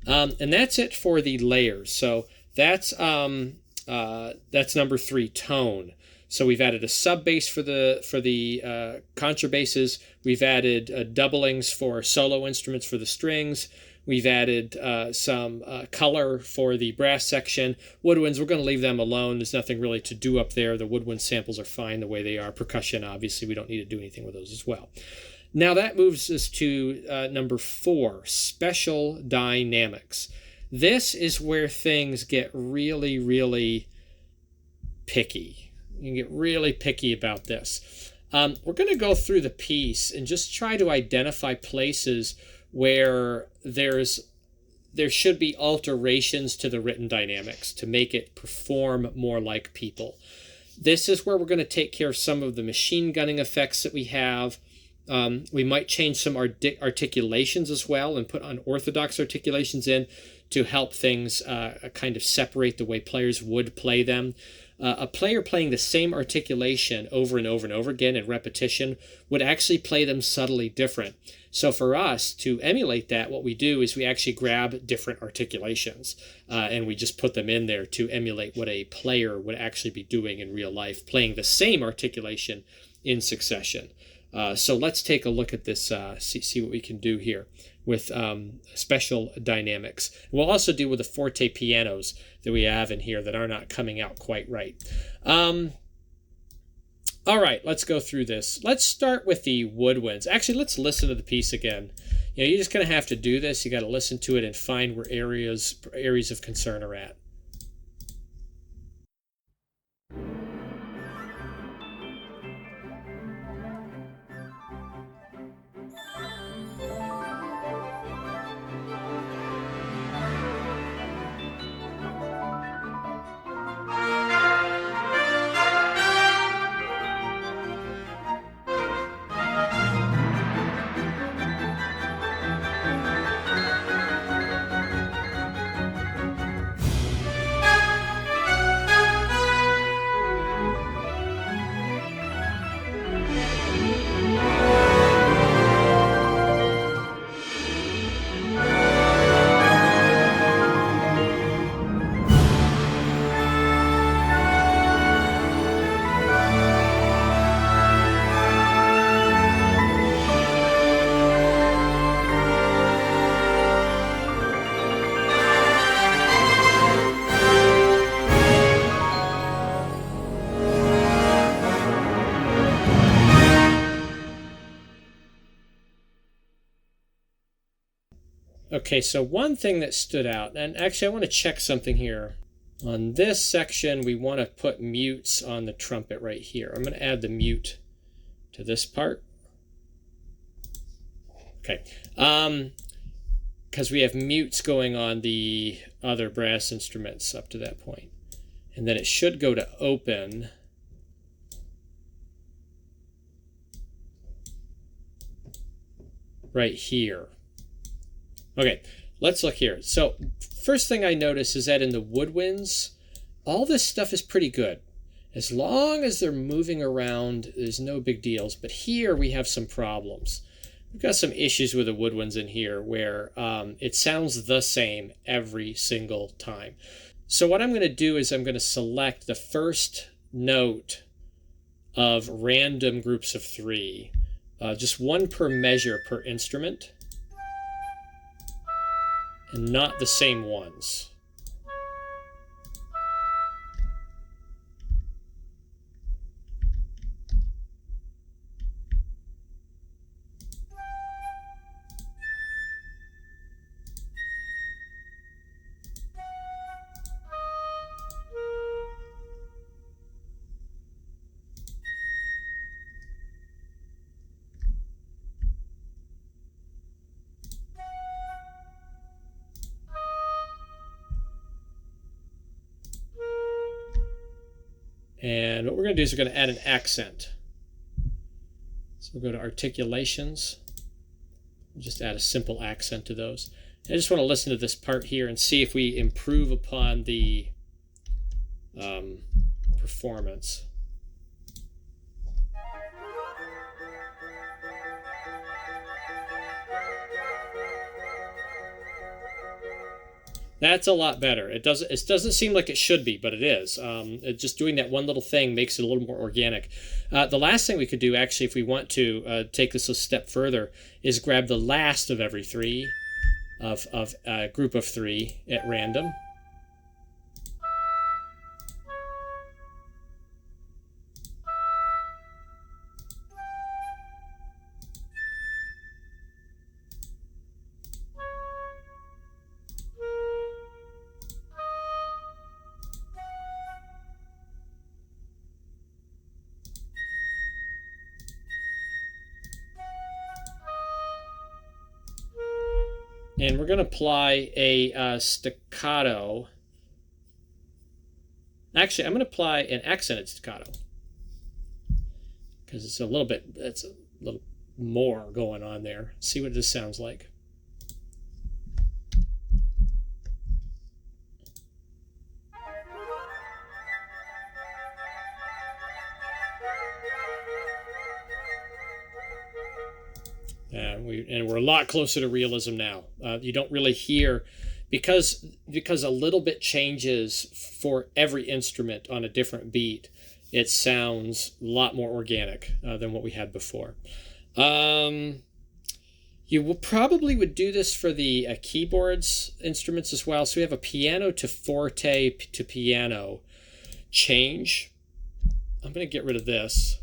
And that's it for the layers. So that's number 3, tone. So we've added a sub bass for the contrabasses. We've added doublings for solo instruments for the strings. We've added some color for the brass section. Woodwinds, we're going to leave them alone. There's nothing really to do up there. The woodwind samples are fine the way they are. Percussion, obviously, we don't need to do anything with those as well. Now that moves us to number 4, special dynamics. This is where things get really, really picky. You can get really picky about this. We're going to go through the piece and just try to identify places where there should be alterations to the written dynamics to make it perform more like people. This is where we're going to take care of some of the machine gunning effects that we have. We might change some articulations as well and put unorthodox articulations in to help things kind of separate the way players would play them. A player playing the same articulation over and over and over again in repetition would actually play them subtly different. So for us to emulate that, what we do is we actually grab different articulations and we just put them in there to emulate what a player would actually be doing in real life, playing the same articulation in succession. So let's take a look at this, see what we can do here with special dynamics. We'll also deal with the forte pianos that we have in here that are not coming out quite right. All right, let's go through this. Let's start with the woodwinds. Actually, let's listen to the piece again. You're just going to have to do this. You got to listen to it and find where areas of concern are at. Okay, so one thing that stood out, and actually I want to check something here. On this section, we want to put mutes on the trumpet right here. I'm going to add the mute to this part. Okay. Because we have mutes going on the other brass instruments up to that point. And then it should go to open. Right here. Okay, let's look here. So first thing I notice is that in the woodwinds, all this stuff is pretty good. As long as they're moving around, there's no big deals. But here we have some problems. We've got some issues with the woodwinds in here where it sounds the same every single time. So what I'm going to do is I'm going to select the first note of random groups of 3. Just one per measure per instrument, and not the same ones. And what we're going to do is we're going to add an accent. So we'll go to articulations. We'll just add a simple accent to those. I just want to listen to this part here and see if we improve upon the performance. That's a lot better. It doesn't seem like it should be, but it is. Just doing that one little thing makes it a little more organic. The last thing we could do, actually, if we want to take this a step further, is grab the last of every 3 of a group of 3 at random. And we're going to apply a staccato. Actually, I'm going to apply an accented staccato because it's a little more going on there. See what this sounds like. And we're a lot closer to realism now. You don't really hear, because a little bit changes for every instrument on a different beat. It sounds a lot more organic than what we had before. You probably would do this for the keyboards instruments as well. So we have a piano to forte to piano change. I'm going to get rid of this.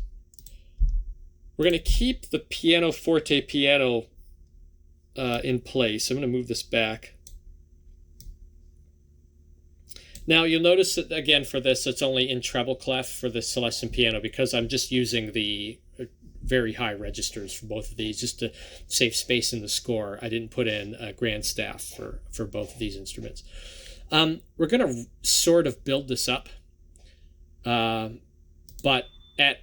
We're going to keep the piano forte piano in place. I'm going to move this back. Now you'll notice that again for this it's only in treble clef for the Celestion piano because I'm just using the very high registers for both of these just to save space in the score. I didn't put in a grand staff for both of these instruments. We're going to sort of build this up, but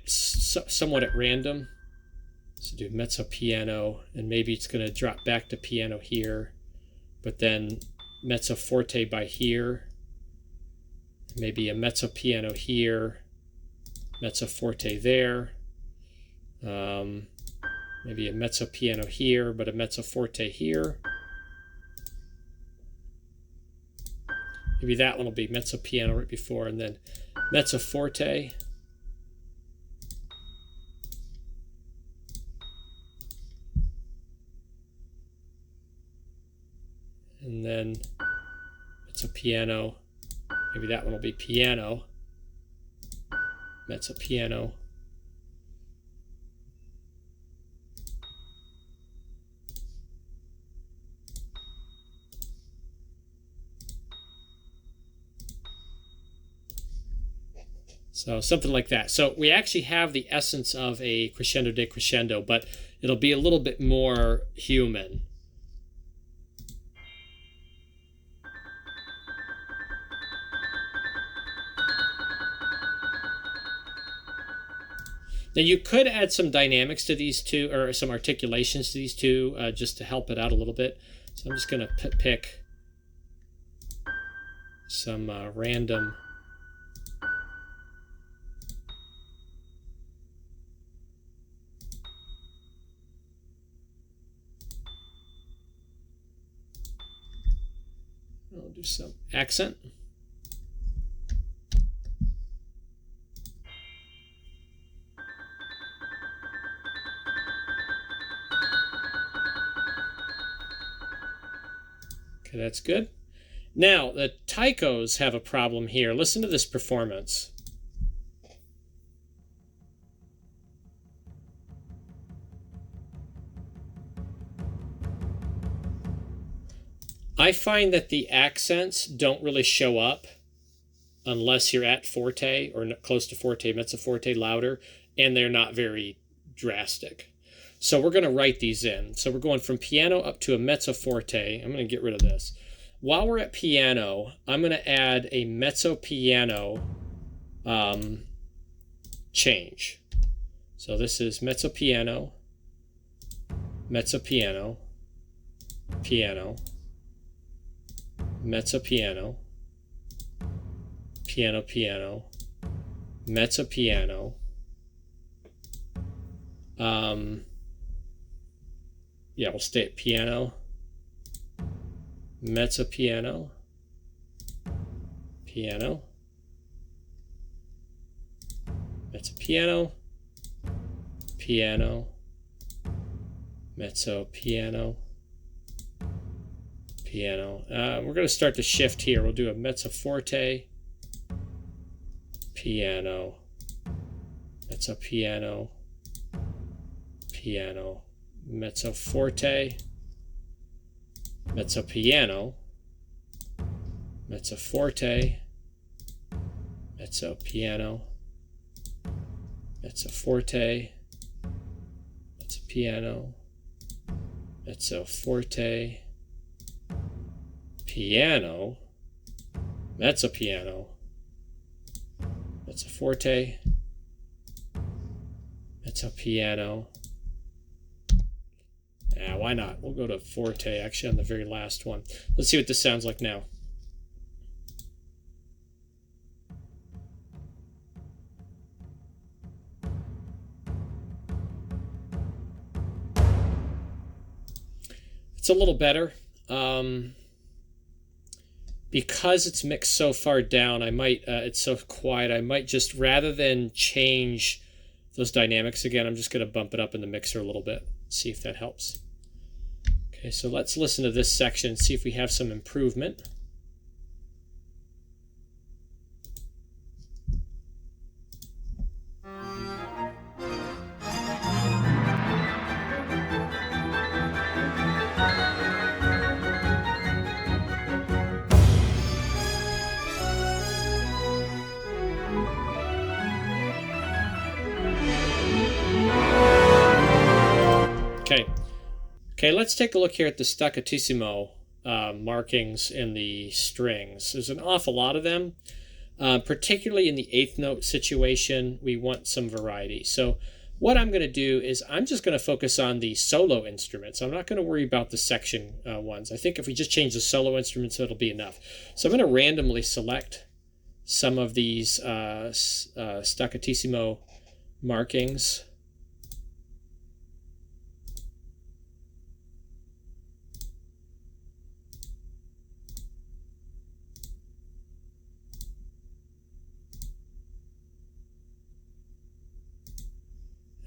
somewhat at random. So do mezzo piano, and maybe it's going to drop back to piano here, but then mezzo forte by here, maybe a mezzo piano here, mezzo forte there, maybe a mezzo piano here, but a mezzo forte here. Maybe that one will be mezzo piano right before, and then mezzo forte. And then it's a piano. Maybe that one will be piano. Mezzo piano. So something like that. So we actually have the essence of a crescendo decrescendo, but it'll be a little bit more human. Now you could add some dynamics to these two, or some articulations to these two, just to help it out a little bit. So I'm just going to pick some random. I'll do some accent. Okay, that's good. Now, the taikos have a problem here. Listen to this performance. I find that the accents don't really show up unless you're at forte or close to forte, mezzo forte, louder, and they're not very drastic. So we're going to write these in. So we're going from piano up to a mezzo forte. I'm going to get rid of this. While we're at piano, I'm going to add a mezzo piano change. So this is mezzo piano, piano, piano, mezzo piano, piano, piano, mezzo piano. Yeah, we'll stay at piano, mezzo piano, piano, mezzo piano, piano, mezzo piano, piano. We're going to start to shift here. We'll do a mezzo forte, piano, mezzo piano, piano, mezzo forte, mezzo piano, mezzo forte, mezzo piano, mezzo forte, mezzo piano, mezzo forte, piano, mezzo piano, mezzo forte, mezzo piano. Yeah, why not? We'll go to forte actually on the very last one. Let's see what this sounds like now. It's a little better. Because it's mixed so far down, I might, it's so quiet, I might just, rather than change those dynamics again, I'm just going to bump it up in the mixer a little bit, see if that helps. Okay, so let's listen to this section and see if we have some improvement. Okay, let's take a look here at the staccatissimo markings in the strings. There's an awful lot of them, particularly in the eighth note situation. We want some variety. So what I'm going to do is I'm just going to focus on the solo instruments. I'm not going to worry about the section ones. I think if we just change the solo instruments, it'll be enough. So I'm going to randomly select some of these staccatissimo markings.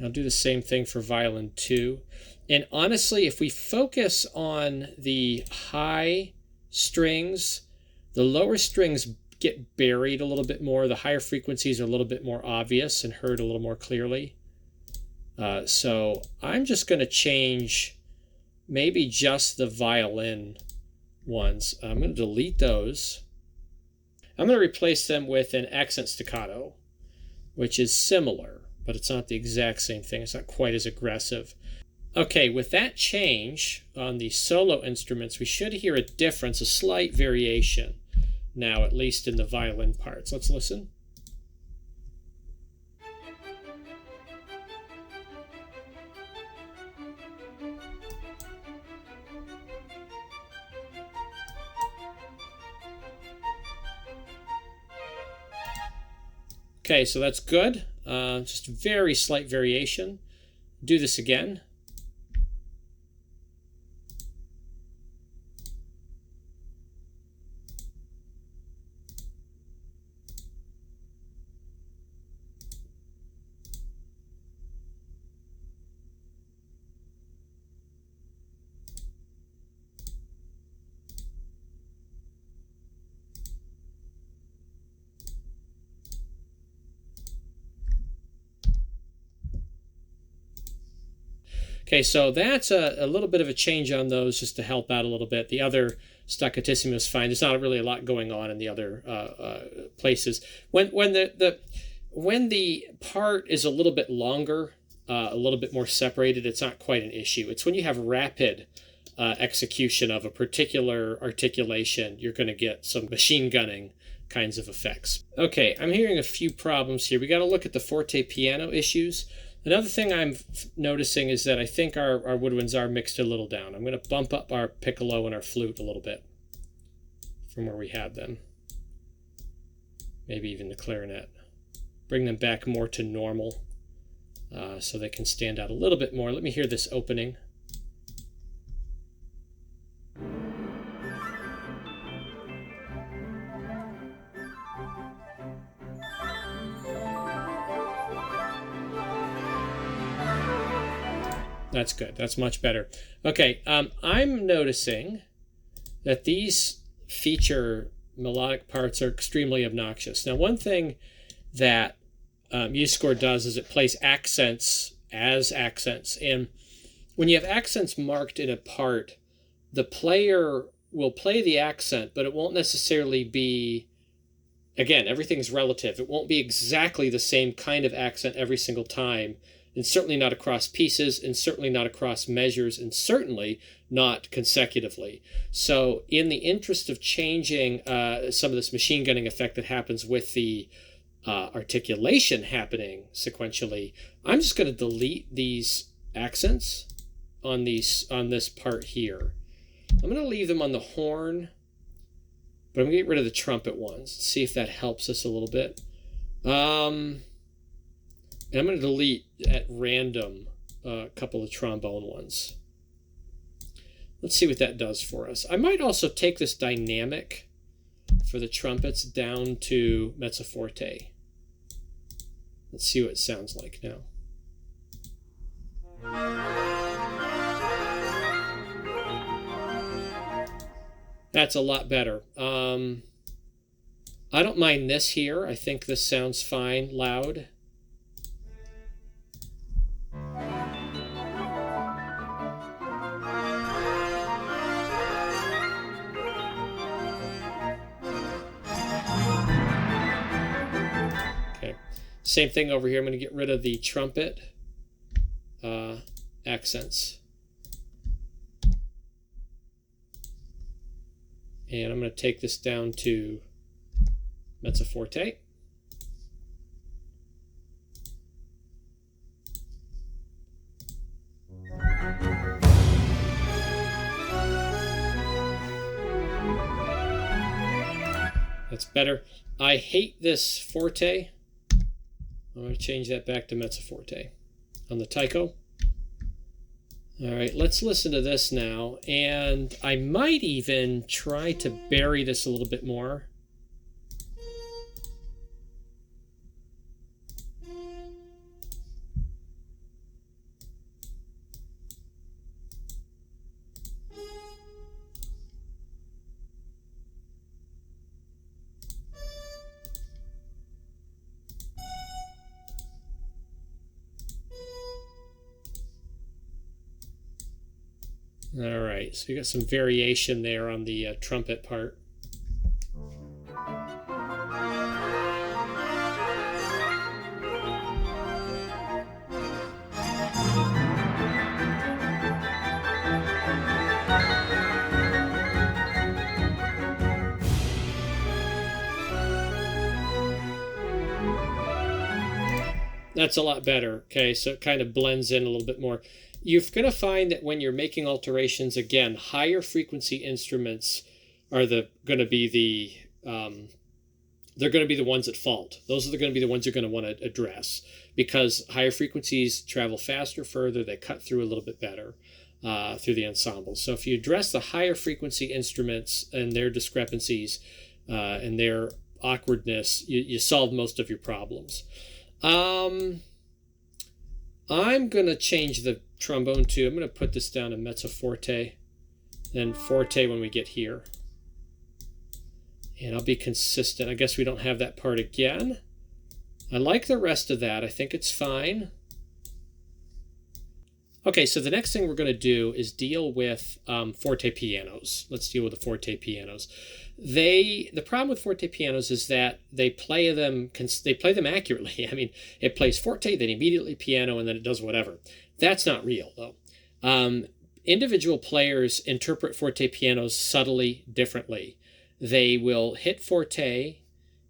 I'll do the same thing for violin 2. And honestly, if we focus on the high strings, the lower strings get buried a little bit more. The higher frequencies are a little bit more obvious and heard a little more clearly. So I'm just going to change maybe just the violin ones. I'm going to delete those. I'm going to replace them with an accent staccato. which is similar, but it's not the exact same thing. It's not quite as aggressive. Okay, with that change on the solo instruments, we should hear a difference, a slight variation now, at least in the violin parts. Let's listen. Okay, so that's good. Just very slight variation. Do this again. Okay, so that's a little bit of a change on those just to help out a little bit. The other staccatissimo is fine. There's not really a lot going on in the other places. When the part is a little bit longer, a little bit more separated, it's not quite an issue. It's when you have rapid execution of a particular articulation, you're going to get some machine gunning kinds of effects. Okay, I'm hearing a few problems here. We got to look at the forte piano issues. Another thing I'm noticing is that I think our woodwinds are mixed a little down. I'm going to bump up our piccolo and our flute a little bit from where we had them. Maybe even the clarinet. Bring them back more to normal so they can stand out a little bit more. Let me hear this opening. That's good. That's much better. Okay, I'm noticing that these feature melodic parts are extremely obnoxious. Now, one thing that MuseScore does is it plays accents as accents. And when you have accents marked in a part, the player will play the accent, but it won't necessarily be, again, everything's relative. It won't be exactly the same kind of accent every single time. And certainly not across pieces, and certainly not across measures, and certainly not consecutively. So in the interest of changing some of this machine gunning effect that happens with the articulation happening sequentially, I'm just going to delete these accents on this part here. I'm going to leave them on the horn, but I'm going to get rid of the trumpet ones. See if that helps us a little bit. And I'm going to delete at random a couple of trombone ones. Let's see what that does for us. I might also take this dynamic for the trumpets down to mezzo forte. Let's see what it sounds like now. That's a lot better. I don't mind this here. I think this sounds fine, loud. Same thing over here. I'm going to get rid of the trumpet accents. And I'm going to take this down to mezzo forte. That's better. I hate this forte. I'm going to change that back to mezzo forte on the taiko. All right, let's listen to this now. And I might even try to bury this a little bit more. All right, so you got some variation there on the trumpet part. That's a lot better. Okay, so it kind of blends in a little bit more. You're going to find that when you're making alterations, again, higher frequency instruments are going to be they're going to be the ones at fault. Those are going to be the ones you're going to want to address, because higher frequencies travel faster, further, they cut through a little bit better through the ensemble. So if you address the higher frequency instruments and their discrepancies and their awkwardness, you solve most of your problems. I'm going to change the trombone to, I'm going to put this down to mezzo forte, then forte when we get here. And I'll be consistent. I guess we don't have that part again. I like the rest of that. I think it's fine. Okay, so the next thing we're going to do is deal with forte pianos. Let's deal with the forte pianos. The problem with forte pianos is that they play them accurately. I mean, it plays forte, then immediately piano, and then it does whatever. That's not real, though. Individual players interpret forte pianos subtly differently. They will hit forte.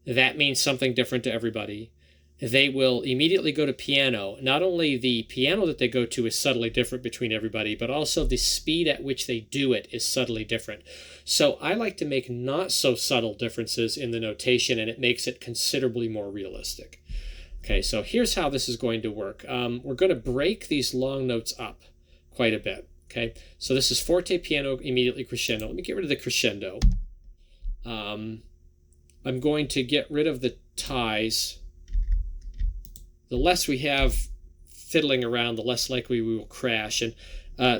That means something different to everybody. They will immediately go to piano. Not only the piano that they go to is subtly different between everybody, but also the speed at which they do it is subtly different. So I like to make not so subtle differences in the notation, and it makes it considerably more realistic. Okay, so here's how this is going to work. We're going to break these long notes up quite a bit. Okay, so this is forte, piano, immediately crescendo. Let me get rid of the crescendo. I'm going to get rid of the ties. The less we have fiddling around, the less likely we will crash. And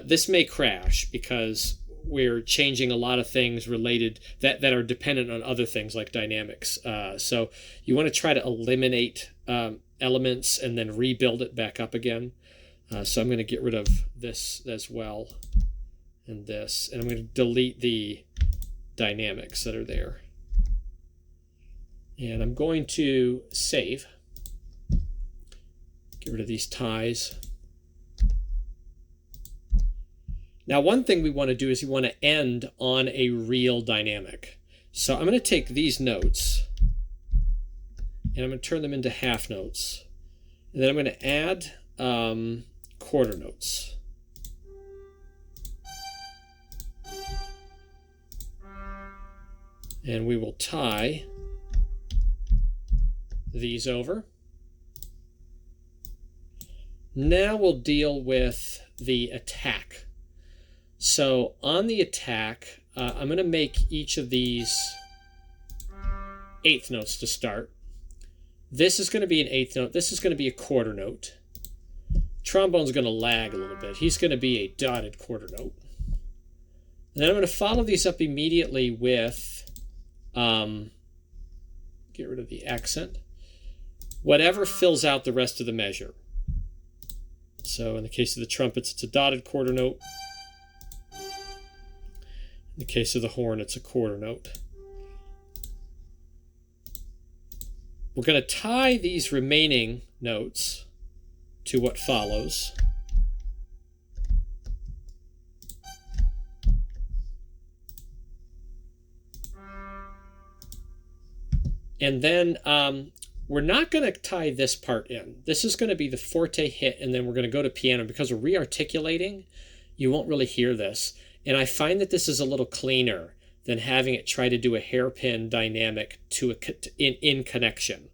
this may crash because we're changing a lot of things related that are dependent on other things like dynamics. So you want to try to eliminate elements and then rebuild it back up again. So I'm going to get rid of this as well, and this. And I'm going to delete the dynamics that are there. And I'm going to save. Get rid of these ties. Now, one thing we want to do is we want to end on a real dynamic. So I'm going to take these notes and I'm going to turn them into half notes. And then I'm going to add quarter notes. And we will tie these over. Now we'll deal with the attack. So on the attack, I'm going to make each of these eighth notes to start. This is going to be an eighth note. This is going to be a quarter note. Trombone's going to lag a little bit. He's going to be a dotted quarter note. And then I'm going to follow these up immediately with, get rid of the accent, whatever fills out the rest of the measure. So in the case of the trumpets, it's a dotted quarter note. In the case of the horn, it's a quarter note. We're going to tie these remaining notes to what follows. And then we're not going to tie this part in. This is going to be the forte hit, and then we're going to go to piano. Because we're re-articulating, you won't really hear this. And I find that this is a little cleaner than having it try to do a hairpin dynamic in connection.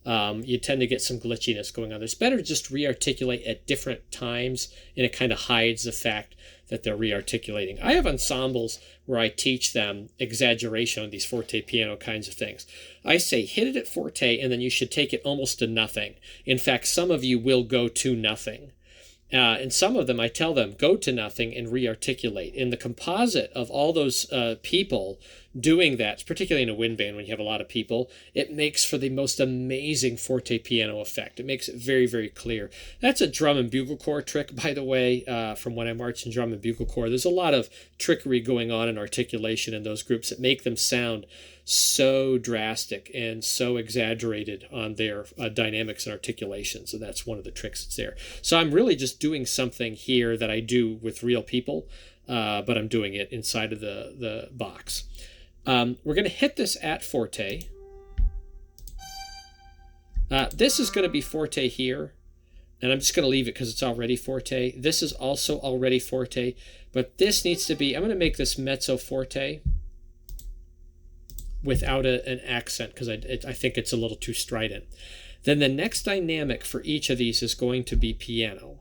You tend to get some glitchiness going on. It's better to just re-articulate at different times, and it kind of hides the fact that they're re-articulating. I have ensembles where I teach them exaggeration on these forte piano kinds of things. I say hit it at forte, and then you should take it almost to nothing. In fact, some of you will go to nothing. And some of them, I tell them, go to nothing and re-articulate. In the composite of all those people doing that, particularly in a wind band when you have a lot of people, it makes for the most amazing forte piano effect. It makes it very, very clear. That's a drum and bugle corps trick, by the way, from when I marched in drum and bugle corps. There's a lot of trickery going on in articulation in those groups that make them sound so drastic and so exaggerated on their dynamics and articulations, and that's one of the tricks that's there. So I'm really just doing something here that I do with real people, but I'm doing it inside of the box. We're going to hit this at forte. This is going to be forte here, and I'm just going to leave it because it's already forte. This is also already forte, but this needs to be, I'm going to make this mezzo forte without an accent because I think it's a little too strident. Then the next dynamic for each of these is going to be piano.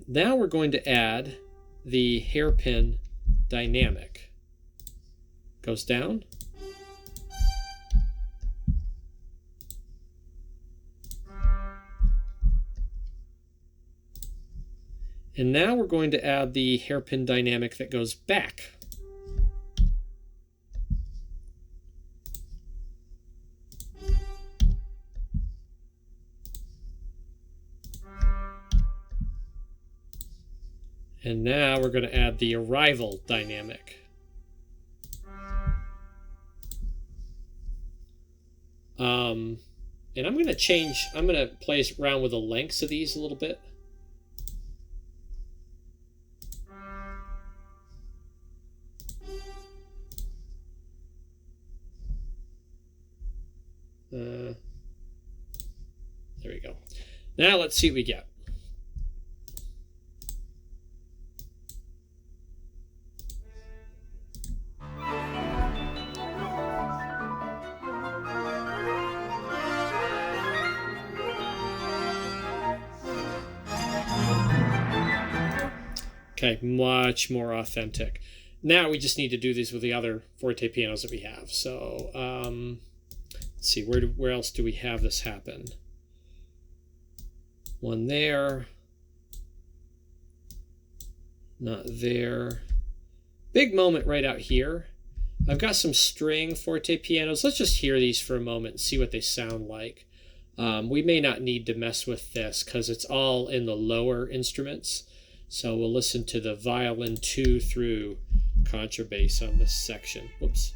Now we're going to add the hairpin dynamic. Goes down. And now we're going to add the hairpin dynamic that goes back. And now we're going to add the arrival dynamic. And I'm going to play around with the lengths of these a little bit. There we go. Now let's see what we get. Okay, much more authentic. Now we just need to do these with the other forte pianos that we have. So let's see, where else do we have this happen? One there. Not there. Big moment right out here. I've got some string forte pianos. Let's just hear these for a moment and see what they sound like. We may not need to mess with this because it's all in the lower instruments. So we'll listen to the violin 2 through contrabass on this section. Whoops.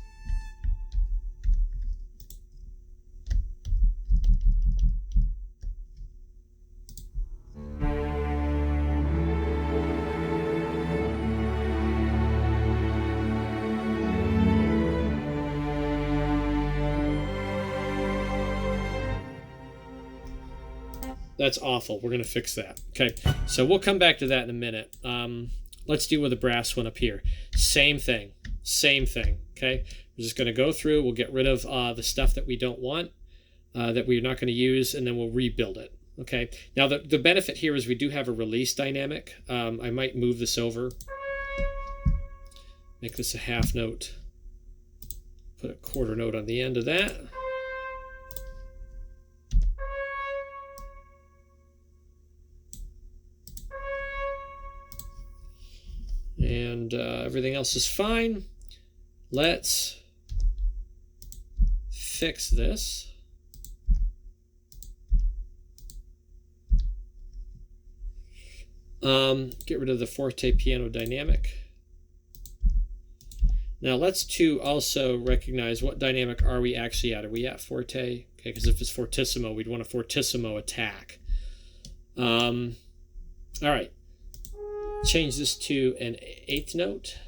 That's awful. We're going to fix that. Okay, so we'll come back to that in a minute. Let's deal with the brass one up here. Same thing. Okay, we're just going to go through. We'll get rid of the stuff that we don't want, that we're not going to use, and then we'll rebuild it. Okay, now the benefit here is we do have a release dynamic. I might move this over. Make this a half note. Put a quarter note on the end of that. And everything else is fine. Let's fix this. Get rid of the forte piano dynamic. Now let's also recognize what dynamic are we actually at. Are we at forte? Okay, because if it's fortissimo, we'd want a fortissimo attack. All right. Change this to an eighth note.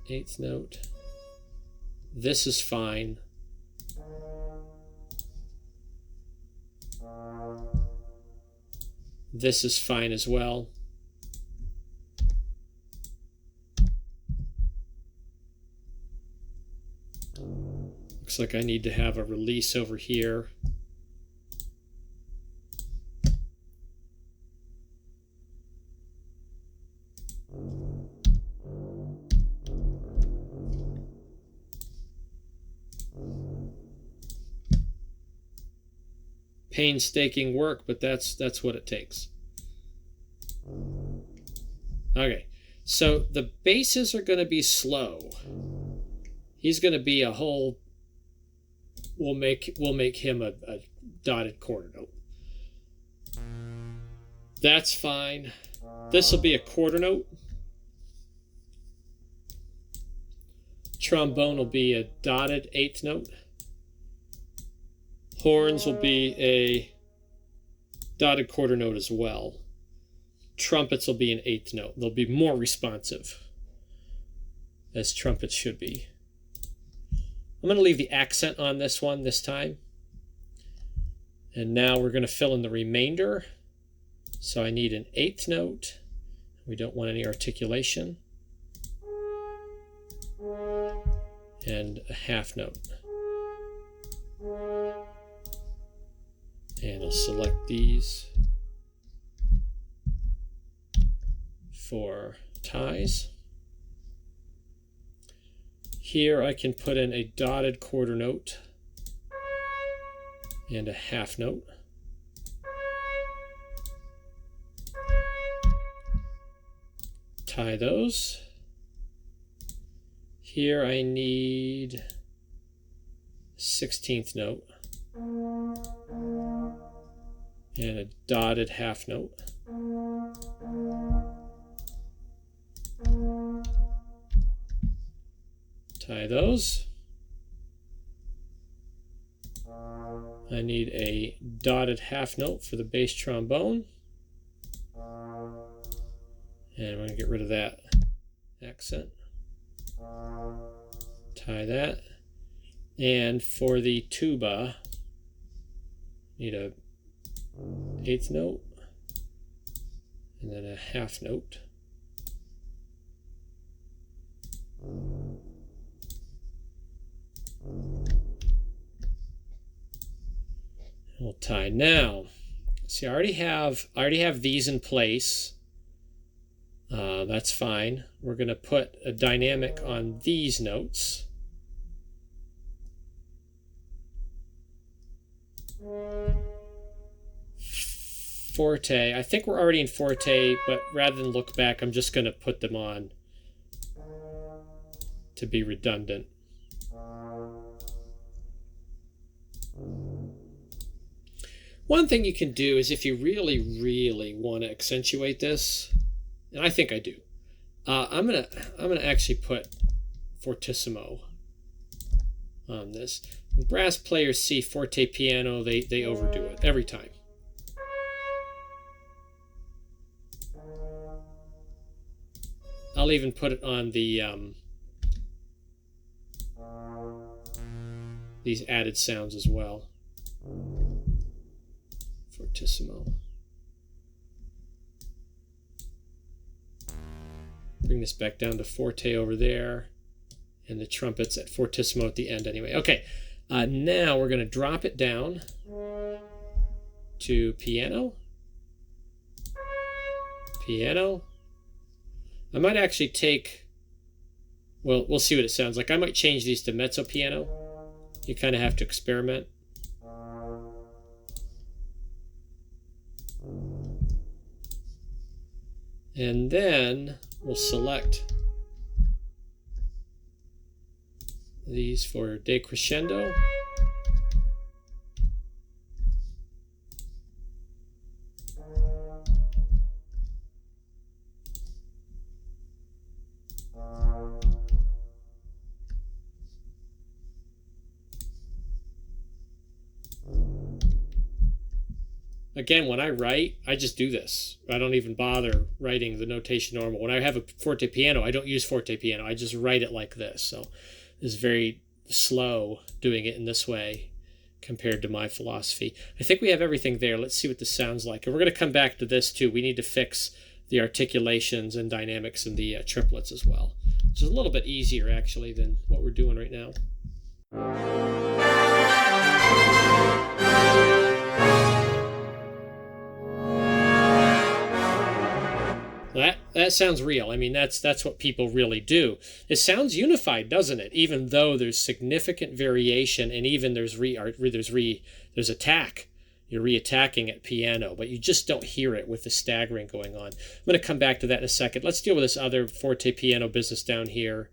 Eighth note. This is fine. This is fine as well. Looks like I need to have a release over here. Painstaking work, but that's what it takes. Okay, so the basses are going to be slow. He's going to be a whole. We'll make him a dotted quarter note. That's fine. This will be a quarter note. Trombone will be a dotted eighth note. Horns will be a dotted quarter note as well. trumpets will be an eighth note. They'll be more responsive, as trumpets should be. I'm going to leave the accent on this one this time. And now we're going to fill in the remainder. So I need an eighth note. We don't want any articulation. And a half note. And I'll select these for ties. Here I can put in a dotted quarter note and a half note. Tie those. Here I need 16th note and a dotted half note. Tie those. I need a dotted half note for the bass trombone. And I'm going to get rid of that accent. Tie that. And for the tuba, need a eighth note and then a half note. We'll tie. Now, see, I already have these in place. That's fine. We're going to put a dynamic on these notes. Forte. I think we're already in forte, but rather than look back, I'm just going to put them on to be redundant. One thing you can do is if you really, really want to accentuate this, and I think I do, I'm gonna actually put fortissimo on this. When brass players see forte piano, they overdo it every time. I'll even put it on the these added sounds as well. Fortissimo. Bring this back down to forte over there, and the trumpets at fortissimo at the end anyway. Okay, now we're going to drop it down to piano. Piano. I might actually take, well, we'll see what it sounds like. I might change these to mezzo piano. You kind of have to experiment. And then we'll select these for decrescendo. Again, when I write, I just do this. I don't even bother writing the notation normal. When I have a forte piano, I don't use forte piano. I just write it like this. So it's very slow doing it in this way compared to my philosophy. I think we have everything there. Let's see what this sounds like. And we're going to come back to this too. We need to fix the articulations and dynamics in the triplets as well, which is a little bit easier actually than what we're doing right now. That sounds real. I mean, that's what people really do. It sounds unified, doesn't it? Even though there's significant variation, and even there's attack. You're re-attacking at piano, but you just don't hear it with the staggering going on. I'm going to come back to that in a second. Let's deal with this other forte piano business down here.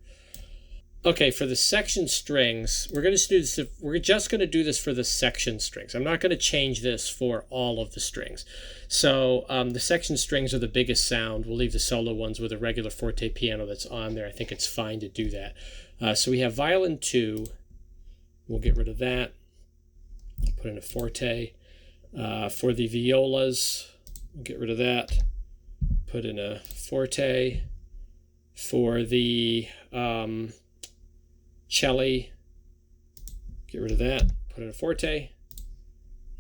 Okay, for the section strings, we're just going to do this for the section strings. I'm not going to change this for all of the strings. So the section strings are the biggest sound. We'll leave the solo ones with a regular forte piano that's on there. I think it's fine to do that. So we have violin 2. We'll get rid of that. Put in a forte. For the violas, we'll get rid of that. put in a forte. For the cello, get rid of that, put in a forte.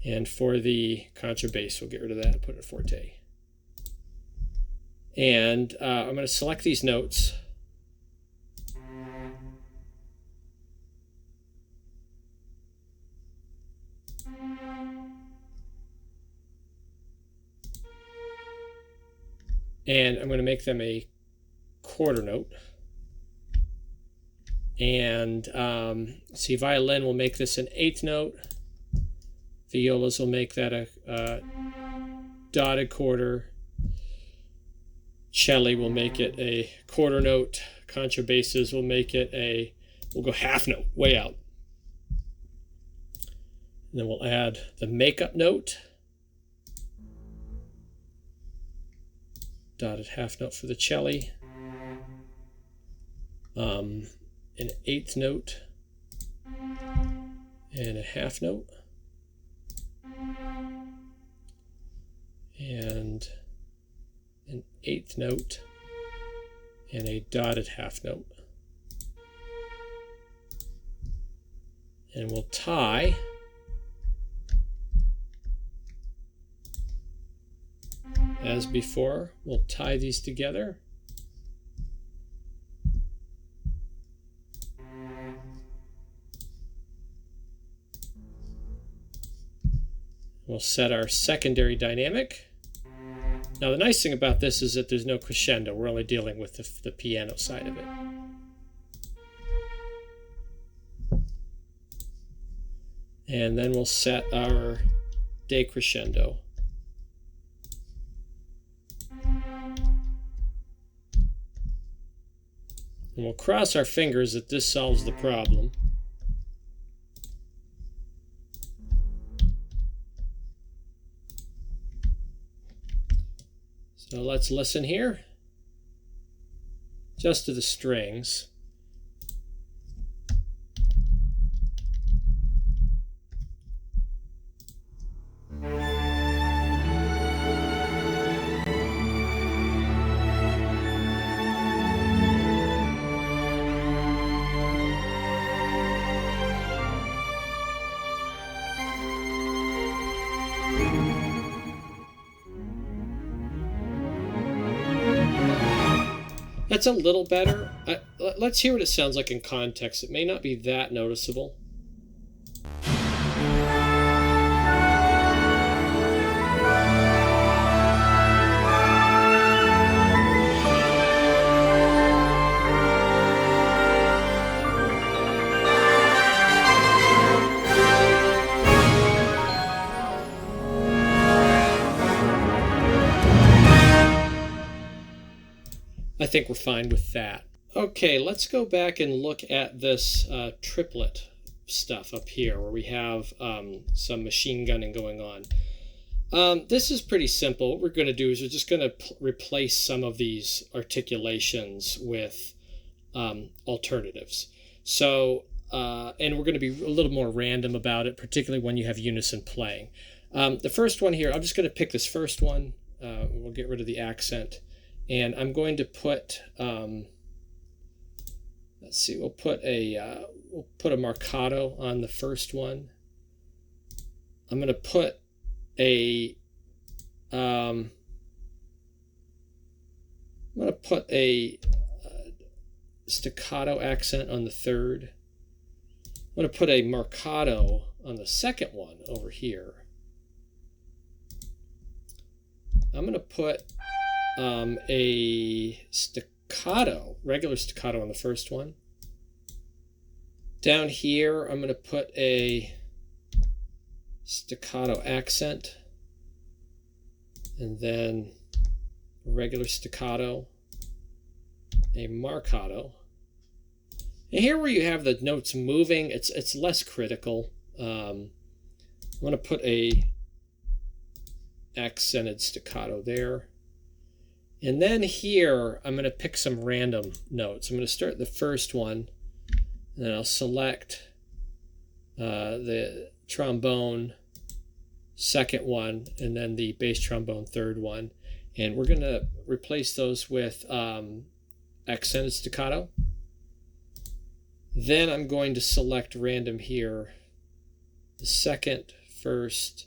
And for the contrabass, we'll get rid of that, put in a forte. And I'm going to select these notes. And I'm going to make them a quarter note. And see, violin will make this an eighth note. Violas will make that a dotted quarter. Cello will make it a quarter note. Contrabasses will make it we'll go half note, way out. And then we'll add the makeup note. Dotted half note for the cello. An eighth note and a half note. And an eighth note and a dotted half note. And we'll tie as before. We'll tie these together. We'll set our secondary dynamic. Now the nice thing about this is that there's no crescendo. We're only dealing with the piano side of it. And then we'll set our decrescendo. And we'll cross our fingers that this solves the problem. So let's listen here, just to the strings. That's a little better. Let's hear what it sounds like in context. It may not be that noticeable. I think we're fine with that. Okay, let's go back and look at this triplet stuff up here where we have some machine gunning going on. This is pretty simple. What we're going to do is we're just going to replace some of these articulations with alternatives. So, and we're going to be a little more random about it, particularly when you have unison playing. The first one here, I'm just going to pick this first one. We'll get rid of the accent. And I'm going to put, let's see, we'll put a marcato on the first one. I'm going to put a staccato accent on the third. I'm going to put a marcato on the second one over here. I'm going to put a staccato, regular staccato on the first one. Down here, I'm going to put a staccato accent, and then a regular staccato, a marcato. And here where you have the notes moving, it's less critical. I'm going to put a accented staccato there. And then here, I'm going to pick some random notes. I'm going to start the first one, and then I'll select the trombone second one, and then the bass trombone third one. And we're going to replace those with accented staccato. Then I'm going to select random here, the second, first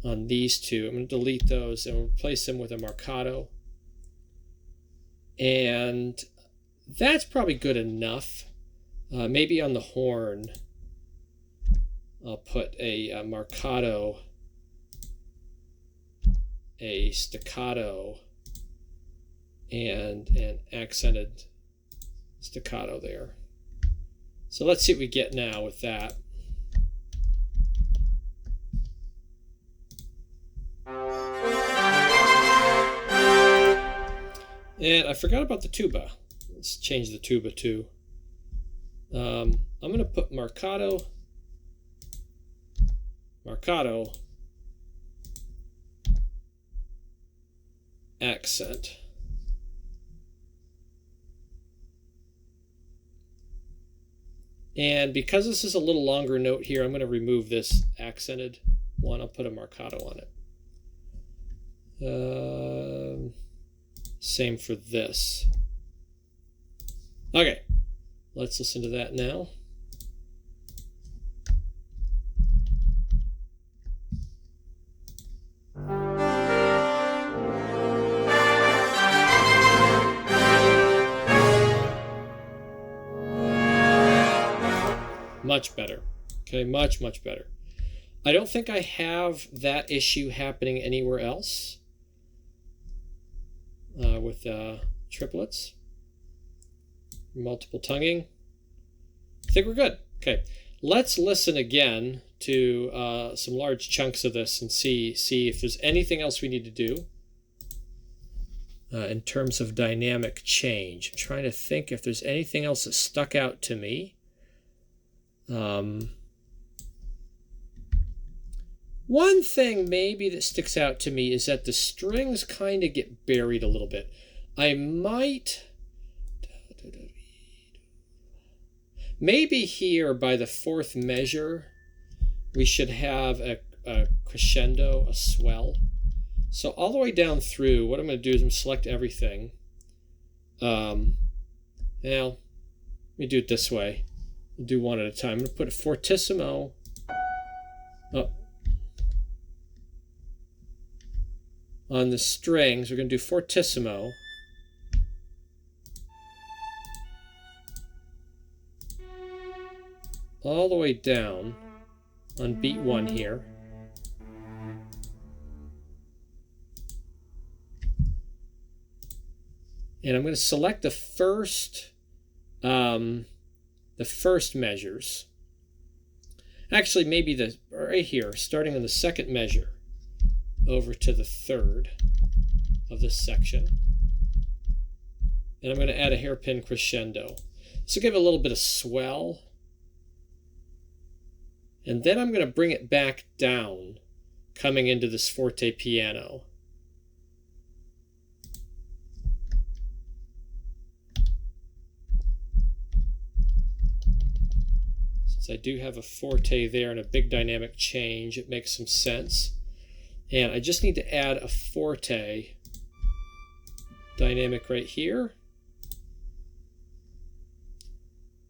on these two. I'm going to delete those and replace them with a marcato. And that's probably good enough. Maybe on the horn, I'll put a marcato, a staccato, and an accented staccato there. So let's see what we get now with that. And I forgot about the tuba. Let's change the tuba too. I'm going to put marcato, marcato, accent. And because this is a little longer note here, I'm going to remove this accented one. I'll put a marcato on it. Same for this. Okay, let's listen to that now. Much better. Okay, much better. I don't think I have that issue happening anywhere else with triplets, multiple tonguing. I think we're good. Okay, let's listen again to some large chunks of this and see if there's anything else we need to do in terms of dynamic change. I'm trying to think if there's anything else that stuck out to me. One thing maybe that sticks out to me is that the strings kind of get buried a little bit. I might, maybe here by the fourth measure, we should have a crescendo, a swell. So all the way down through, what I'm going to do is I'm going to select everything. Now, let me do it this way. We'll do one at a time. I'm going to put a fortissimo on the strings. We're going to do fortissimo. All the way down on beat 1 here. And I'm going to select the first measures. Actually, maybe right here, starting on the second measure over to the third of this section. And I'm going to add a hairpin crescendo. This will give it a little bit of swell. And then I'm going to bring it back down, coming into this forte piano. Since I do have a forte there and a big dynamic change, it makes some sense. And I just need to add a forte dynamic right here.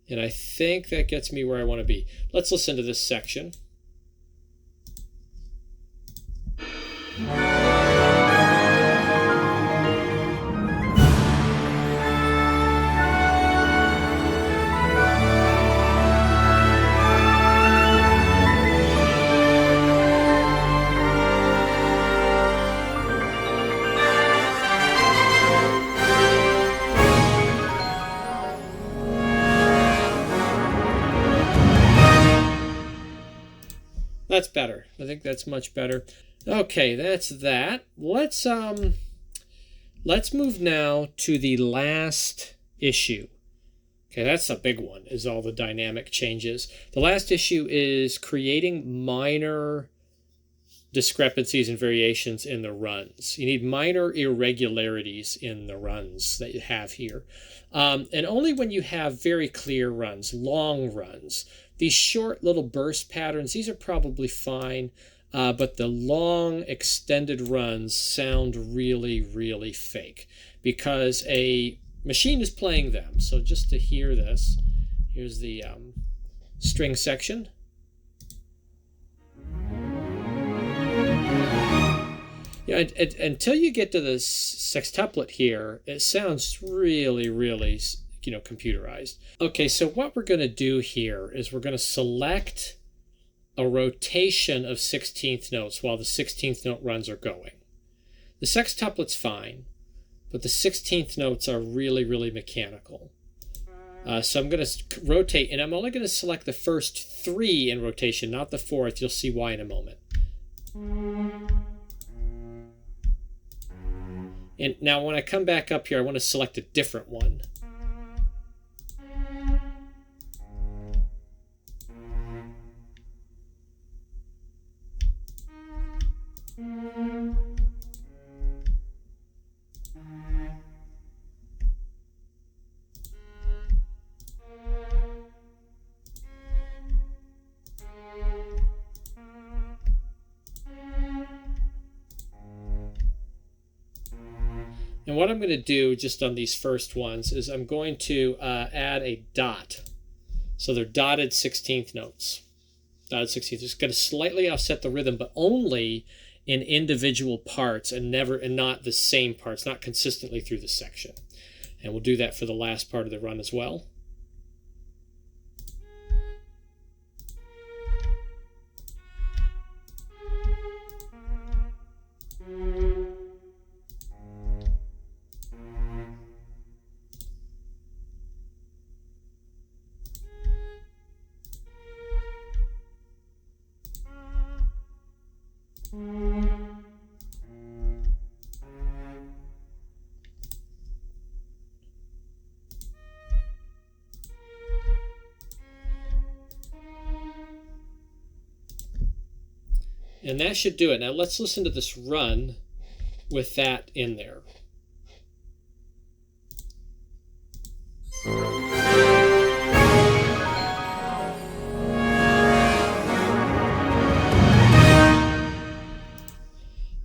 And I think that gets me where I want to be. Let's listen to this section. That's better. I think that's much better. Okay, that's that. Let's move now to the last issue. Okay, that's a big one, is all the dynamic changes. The last issue is creating minor discrepancies and variations in the runs. You need minor irregularities in the runs that you have here. And only when you have very clear runs, long runs. These short little burst patterns, these are probably fine. but the long extended runs sound really, really fake because a machine is playing them. So just to hear this, here's the string section. Yeah, until you get to the sextuplet here, it sounds really, really, computerized. Okay, so what we're going to do here is we're going to select a rotation of 16th notes while the 16th note runs are going. The sextuplet's fine, but the 16th notes are really, really mechanical. So I'm going to rotate, and I'm only going to select the first 3 in rotation, not the 4th. You'll see why in a moment. And now when I come back up here, I want to select a different one. And what I'm going to do just on these first ones is I'm going to add a dot. So they're dotted 16th notes. Dotted 16th. It's going to slightly offset the rhythm, but only in individual parts and not the same parts, not consistently through the section. And we'll do that for the last part of the run as well. And that should do it. Now let's listen to this run with that in there.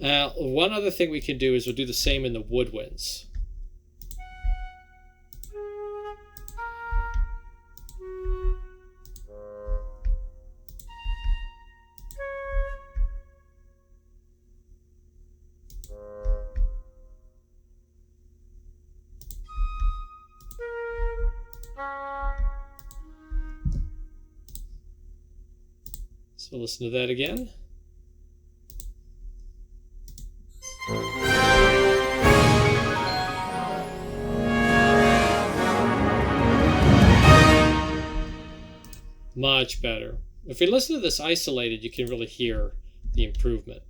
Now, one other thing we can do is we'll do the same in the woodwinds. So listen to that again. Much better. If we listen to this isolated, you can really hear the improvement.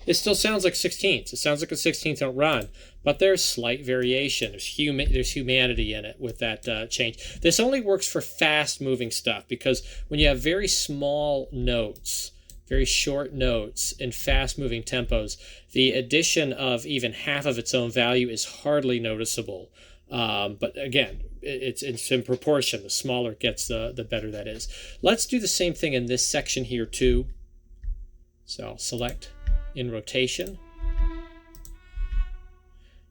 It still sounds like 16ths. It sounds like a 16th note run, but there's slight variation. There's humanity in it with that change. This only works for fast-moving stuff because when you have very small notes, very short notes in fast-moving tempos, the addition of even half of its own value is hardly noticeable. But again, it's in proportion. The smaller it gets, the better that is. Let's do the same thing in this section here too. So I'll select in rotation.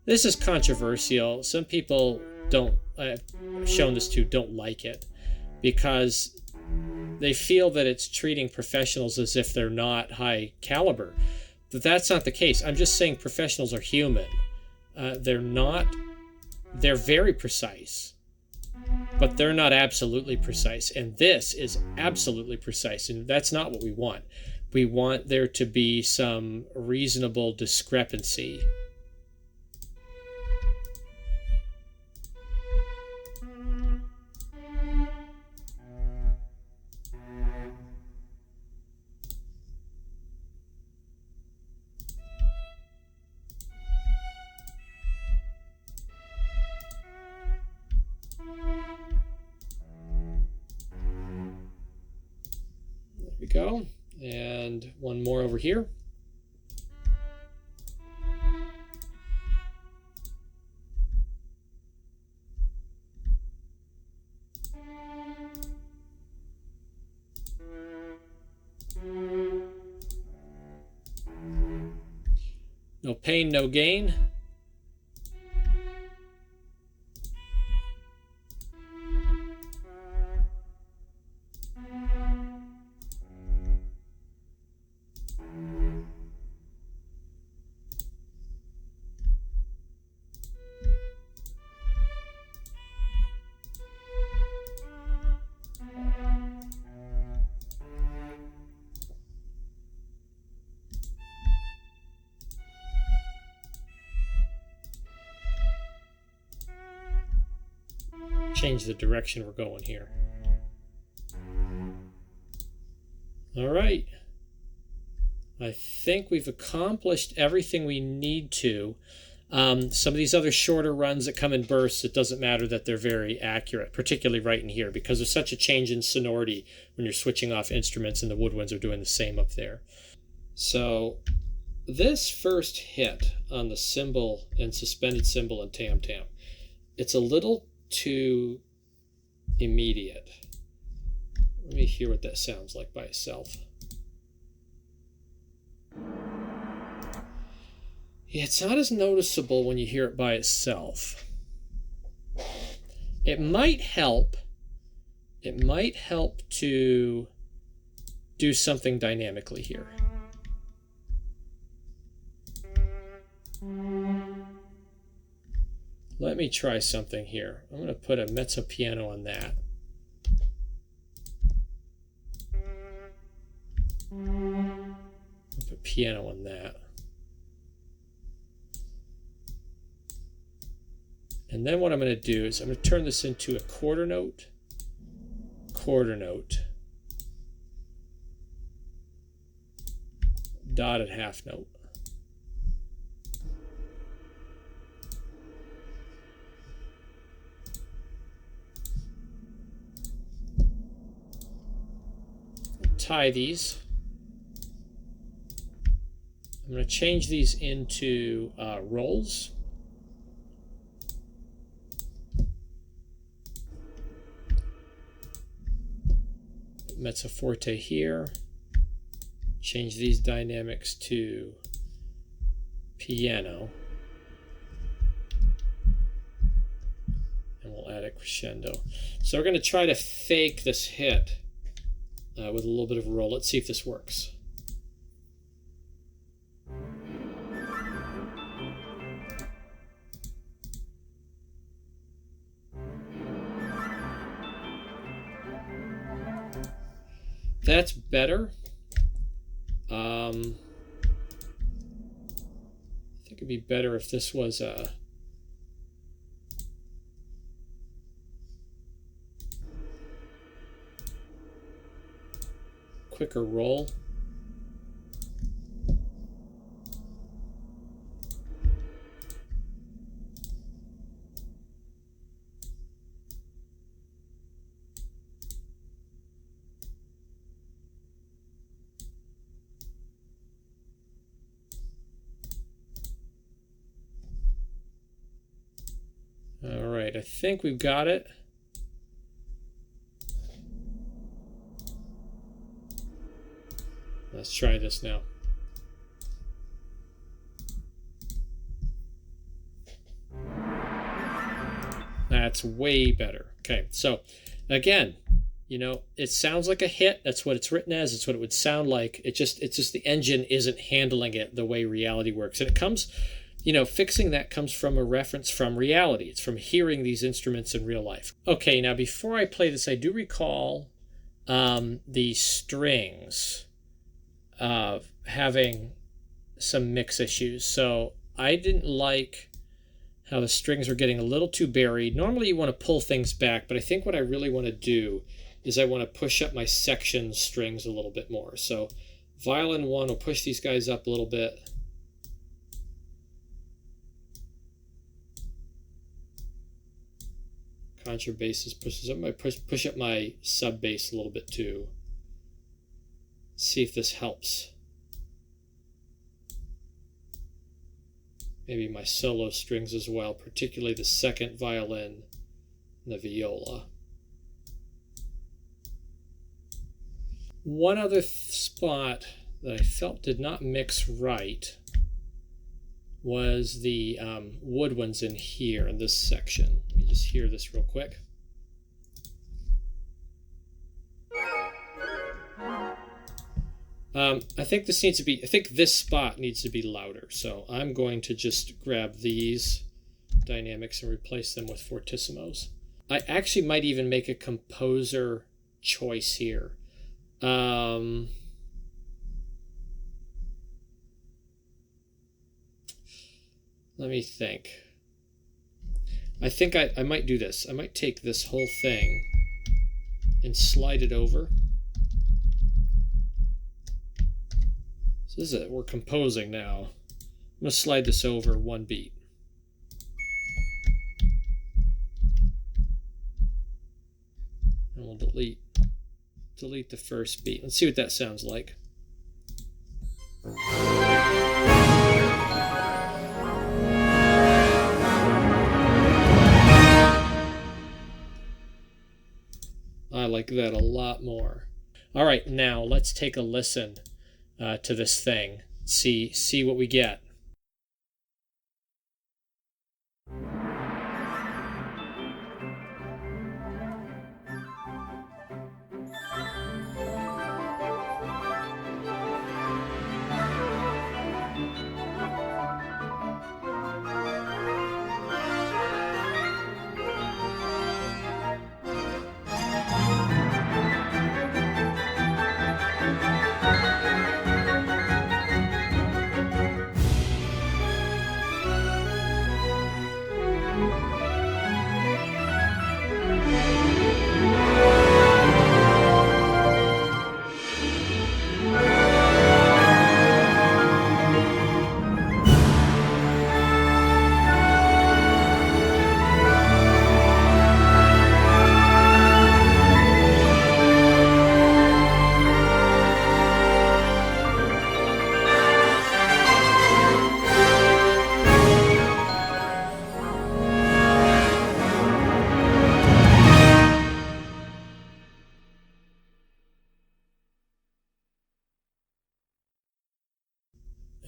This is controversial. Some people I've shown this to, don't like it because they feel that it's treating professionals as if they're not high caliber. But that's not the case. I'm just saying professionals are human. They're very precise, but they're not absolutely precise. And this is absolutely precise, and that's not what we want. We want there to be some reasonable discrepancy. There we go. And one more over here. No pain, no gain. Change the direction we're going here. All right. I think we've accomplished everything we need to. Some of these other shorter runs that come in bursts, it doesn't matter that they're very accurate, particularly right in here, because there's such a change in sonority when you're switching off instruments, and the woodwinds are doing the same up there. So this first hit on the cymbal and suspended cymbal and tam-tam, it's a little too immediate. Let me hear what that sounds like by itself. Yeah, it's not as noticeable when you hear it by itself. It might help. It might help to do something dynamically here. Let me try something here. I'm going to put a mezzo piano on that. Put piano on that. And then what I'm going to do is I'm going to turn this into a quarter note, dotted half note. Tie these. I'm going to change these into rolls. Mezzo forte here. Change these dynamics to piano. And we'll add a crescendo. So we're going to try to fake this hit with a little bit of a roll. Let's see if this works. That's better. I think it'd be better if this was a quicker roll. All right, I think we've got it. Let's try this now. That's way better. Okay, so again, you know, it sounds like a hit. That's what it's written as. It's what it would sound like. It's just the engine isn't handling it the way reality works. And it comes, you know, fixing that comes from a reference from reality. It's from hearing these instruments in real life. Okay, now before I play this, I do recall the strings having some mix issues. So I didn't like how the strings were getting a little too buried. Normally you want to pull things back, but I think what I really want to do is I want to push up my section strings a little bit more. So violin 1 will push these guys up a little bit. Contrabass pushes up my push up my sub bass a little bit too. See if this helps. Maybe my solo strings as well, particularly the second violin and the viola. One other spot that I felt did not mix right was the wood ones in here in this section. Let me just hear this real quick. I think this spot needs to be louder. So I'm going to just grab these dynamics and replace them with fortissimos. I actually might even make a composer choice here. Let me think. I think I might do this. I might take this whole thing and slide it over. So this is it. We're composing now. I'm going to slide this over one beat. And we'll delete the first beat. Let's see what that sounds like. I like that a lot more. All right, now let's take a listen to this thing. See what we get.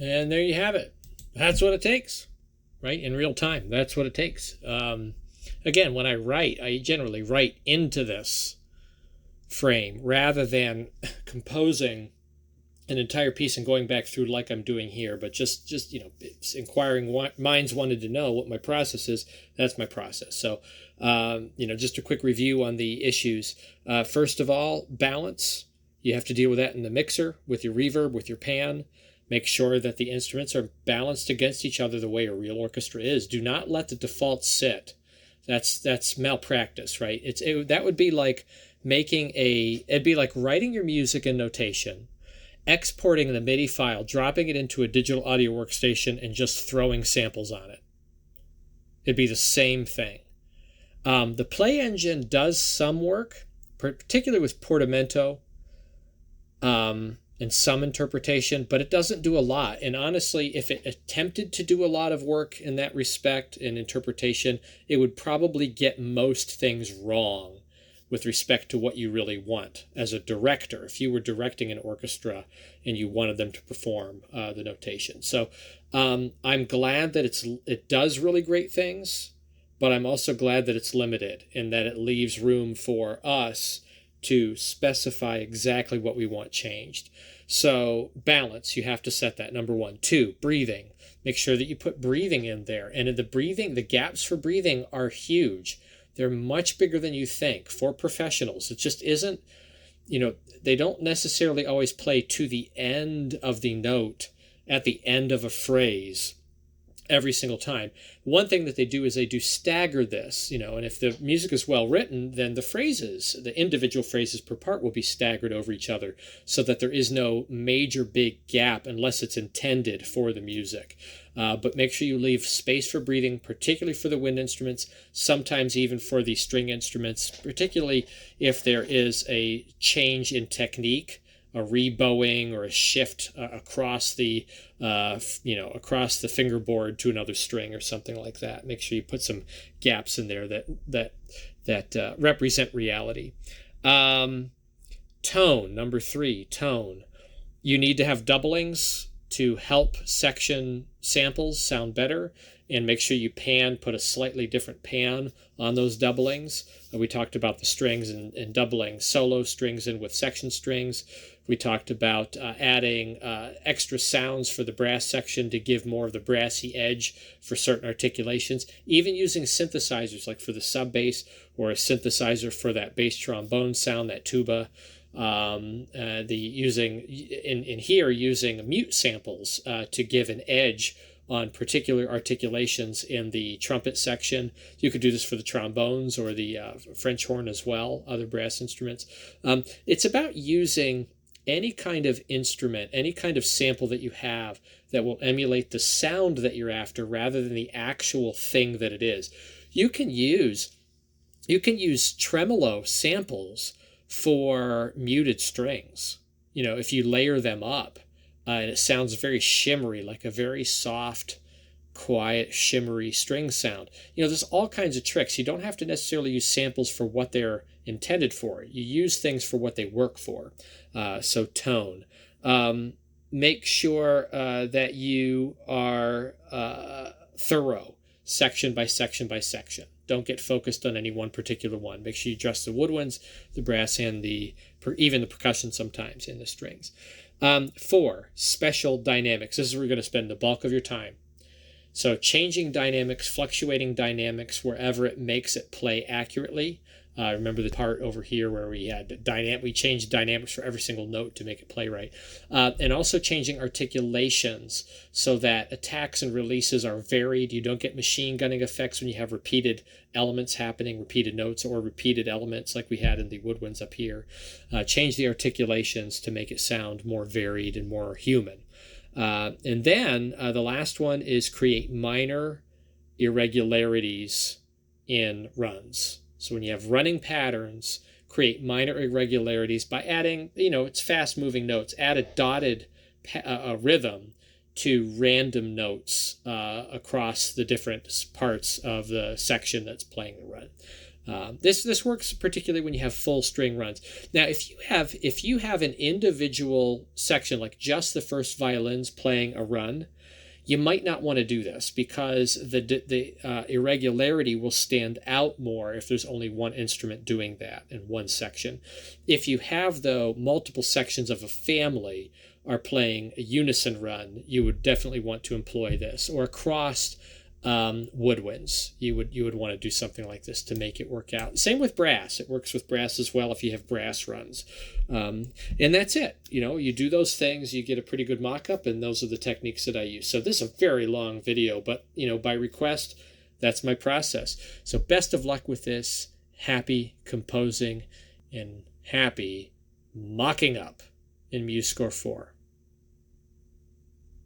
And there you have it. That's what it takes, right? In real time, that's what it takes. Again, when I write, I generally write into this frame rather than composing an entire piece and going back through like I'm doing here. But just inquiring minds wanted to know what my process is. That's my process. So, just a quick review on the issues. First of all, balance. You have to deal with that in the mixer, with your reverb, with your pan. Make sure that the instruments are balanced against each other the way a real orchestra is. Do not let the default sit. That's malpractice, right? That would be like it'd be like writing your music in notation, exporting the MIDI file, dropping it into a digital audio workstation, and just throwing samples on it. It'd be the same thing. The Play Engine does some work, particularly with portamento, and some interpretation, but it doesn't do a lot. And honestly, if it attempted to do a lot of work in that respect in interpretation, it would probably get most things wrong with respect to what you really want as a director, if you were directing an orchestra and you wanted them to perform the notation. So I'm glad that it does really great things, but I'm also glad that it's limited and that it leaves room for us to specify exactly what we want changed. So balance, you have to set that, number 1. 2, breathing. Make sure that you put breathing in there. And in the breathing, the gaps for breathing are huge. They're much bigger than you think for professionals. It just isn't, they don't necessarily always play to the end of the note at the end of a phrase every single time. One thing that they do is they do stagger this, and if the music is well written, then the individual phrases per part will be staggered over each other so that there is no major big gap unless it's intended for the music. But make sure you leave space for breathing, particularly for the wind instruments, sometimes even for the string instruments, particularly if there is a change in technique, a rebowing or a shift across the fingerboard to another string or something like that. Make sure you put some gaps in there that represent reality. Tone, number 3, tone. You need to have doublings to help section samples sound better, and make sure you put a slightly different pan on those doublings. We talked about the strings and doubling solo strings in with section strings. We talked about adding extra sounds for the brass section to give more of the brassy edge for certain articulations, even using synthesizers like for the sub bass, or a synthesizer for that bass trombone sound, that tuba. Using mute samples to give an edge on particular articulations in the trumpet section. You could do this for the trombones or the French horn as well, other brass instruments. It's about using any kind of instrument, any kind of sample that you have that will emulate the sound that you're after rather than the actual thing that it is. You can use tremolo samples for muted strings. If you layer them up, and it sounds very shimmery, like a very soft, quiet, shimmery string sound. There's all kinds of tricks. You don't have to necessarily use samples for what they're intended for. You use things for what they work for. So tone. Make sure that you are thorough, section by section by section. Don't get focused on any one particular one. Make sure you address the woodwinds, the brass, and even the percussion sometimes in the strings. 4, special dynamics. This is where you're going to spend the bulk of your time. So changing dynamics, fluctuating dynamics wherever it makes it play accurately. Remember the part over here where we changed dynamics for every single note to make it play right. And also changing articulations so that attacks and releases are varied. You don't get machine gunning effects when you have repeated elements happening, repeated notes or repeated elements like we had in the woodwinds up here. Change the articulations to make it sound more varied and more human. And then the last one is create minor irregularities in runs. So when you have running patterns, create minor irregularities by adding, it's fast-moving notes. Add a dotted rhythm to random notes across the different parts of the section that's playing the run. This works particularly when you have full string runs. Now, if you have an individual section, like just the first violins playing a run, you might not want to do this because the irregularity will stand out more if there's only one instrument doing that in one section. If you have, though, multiple sections of a family are playing a unison run, you would definitely want to employ this. Or across woodwinds, you would want to do something like this to make it work out. Same with brass. It works with brass as well if you have brass runs. And that's it. You do those things, you get a pretty good mock-up, and those are the techniques that I use. So this is a very long video, but by request, that's my process. So best of luck with this. Happy composing and happy mocking up in MuseScore 4.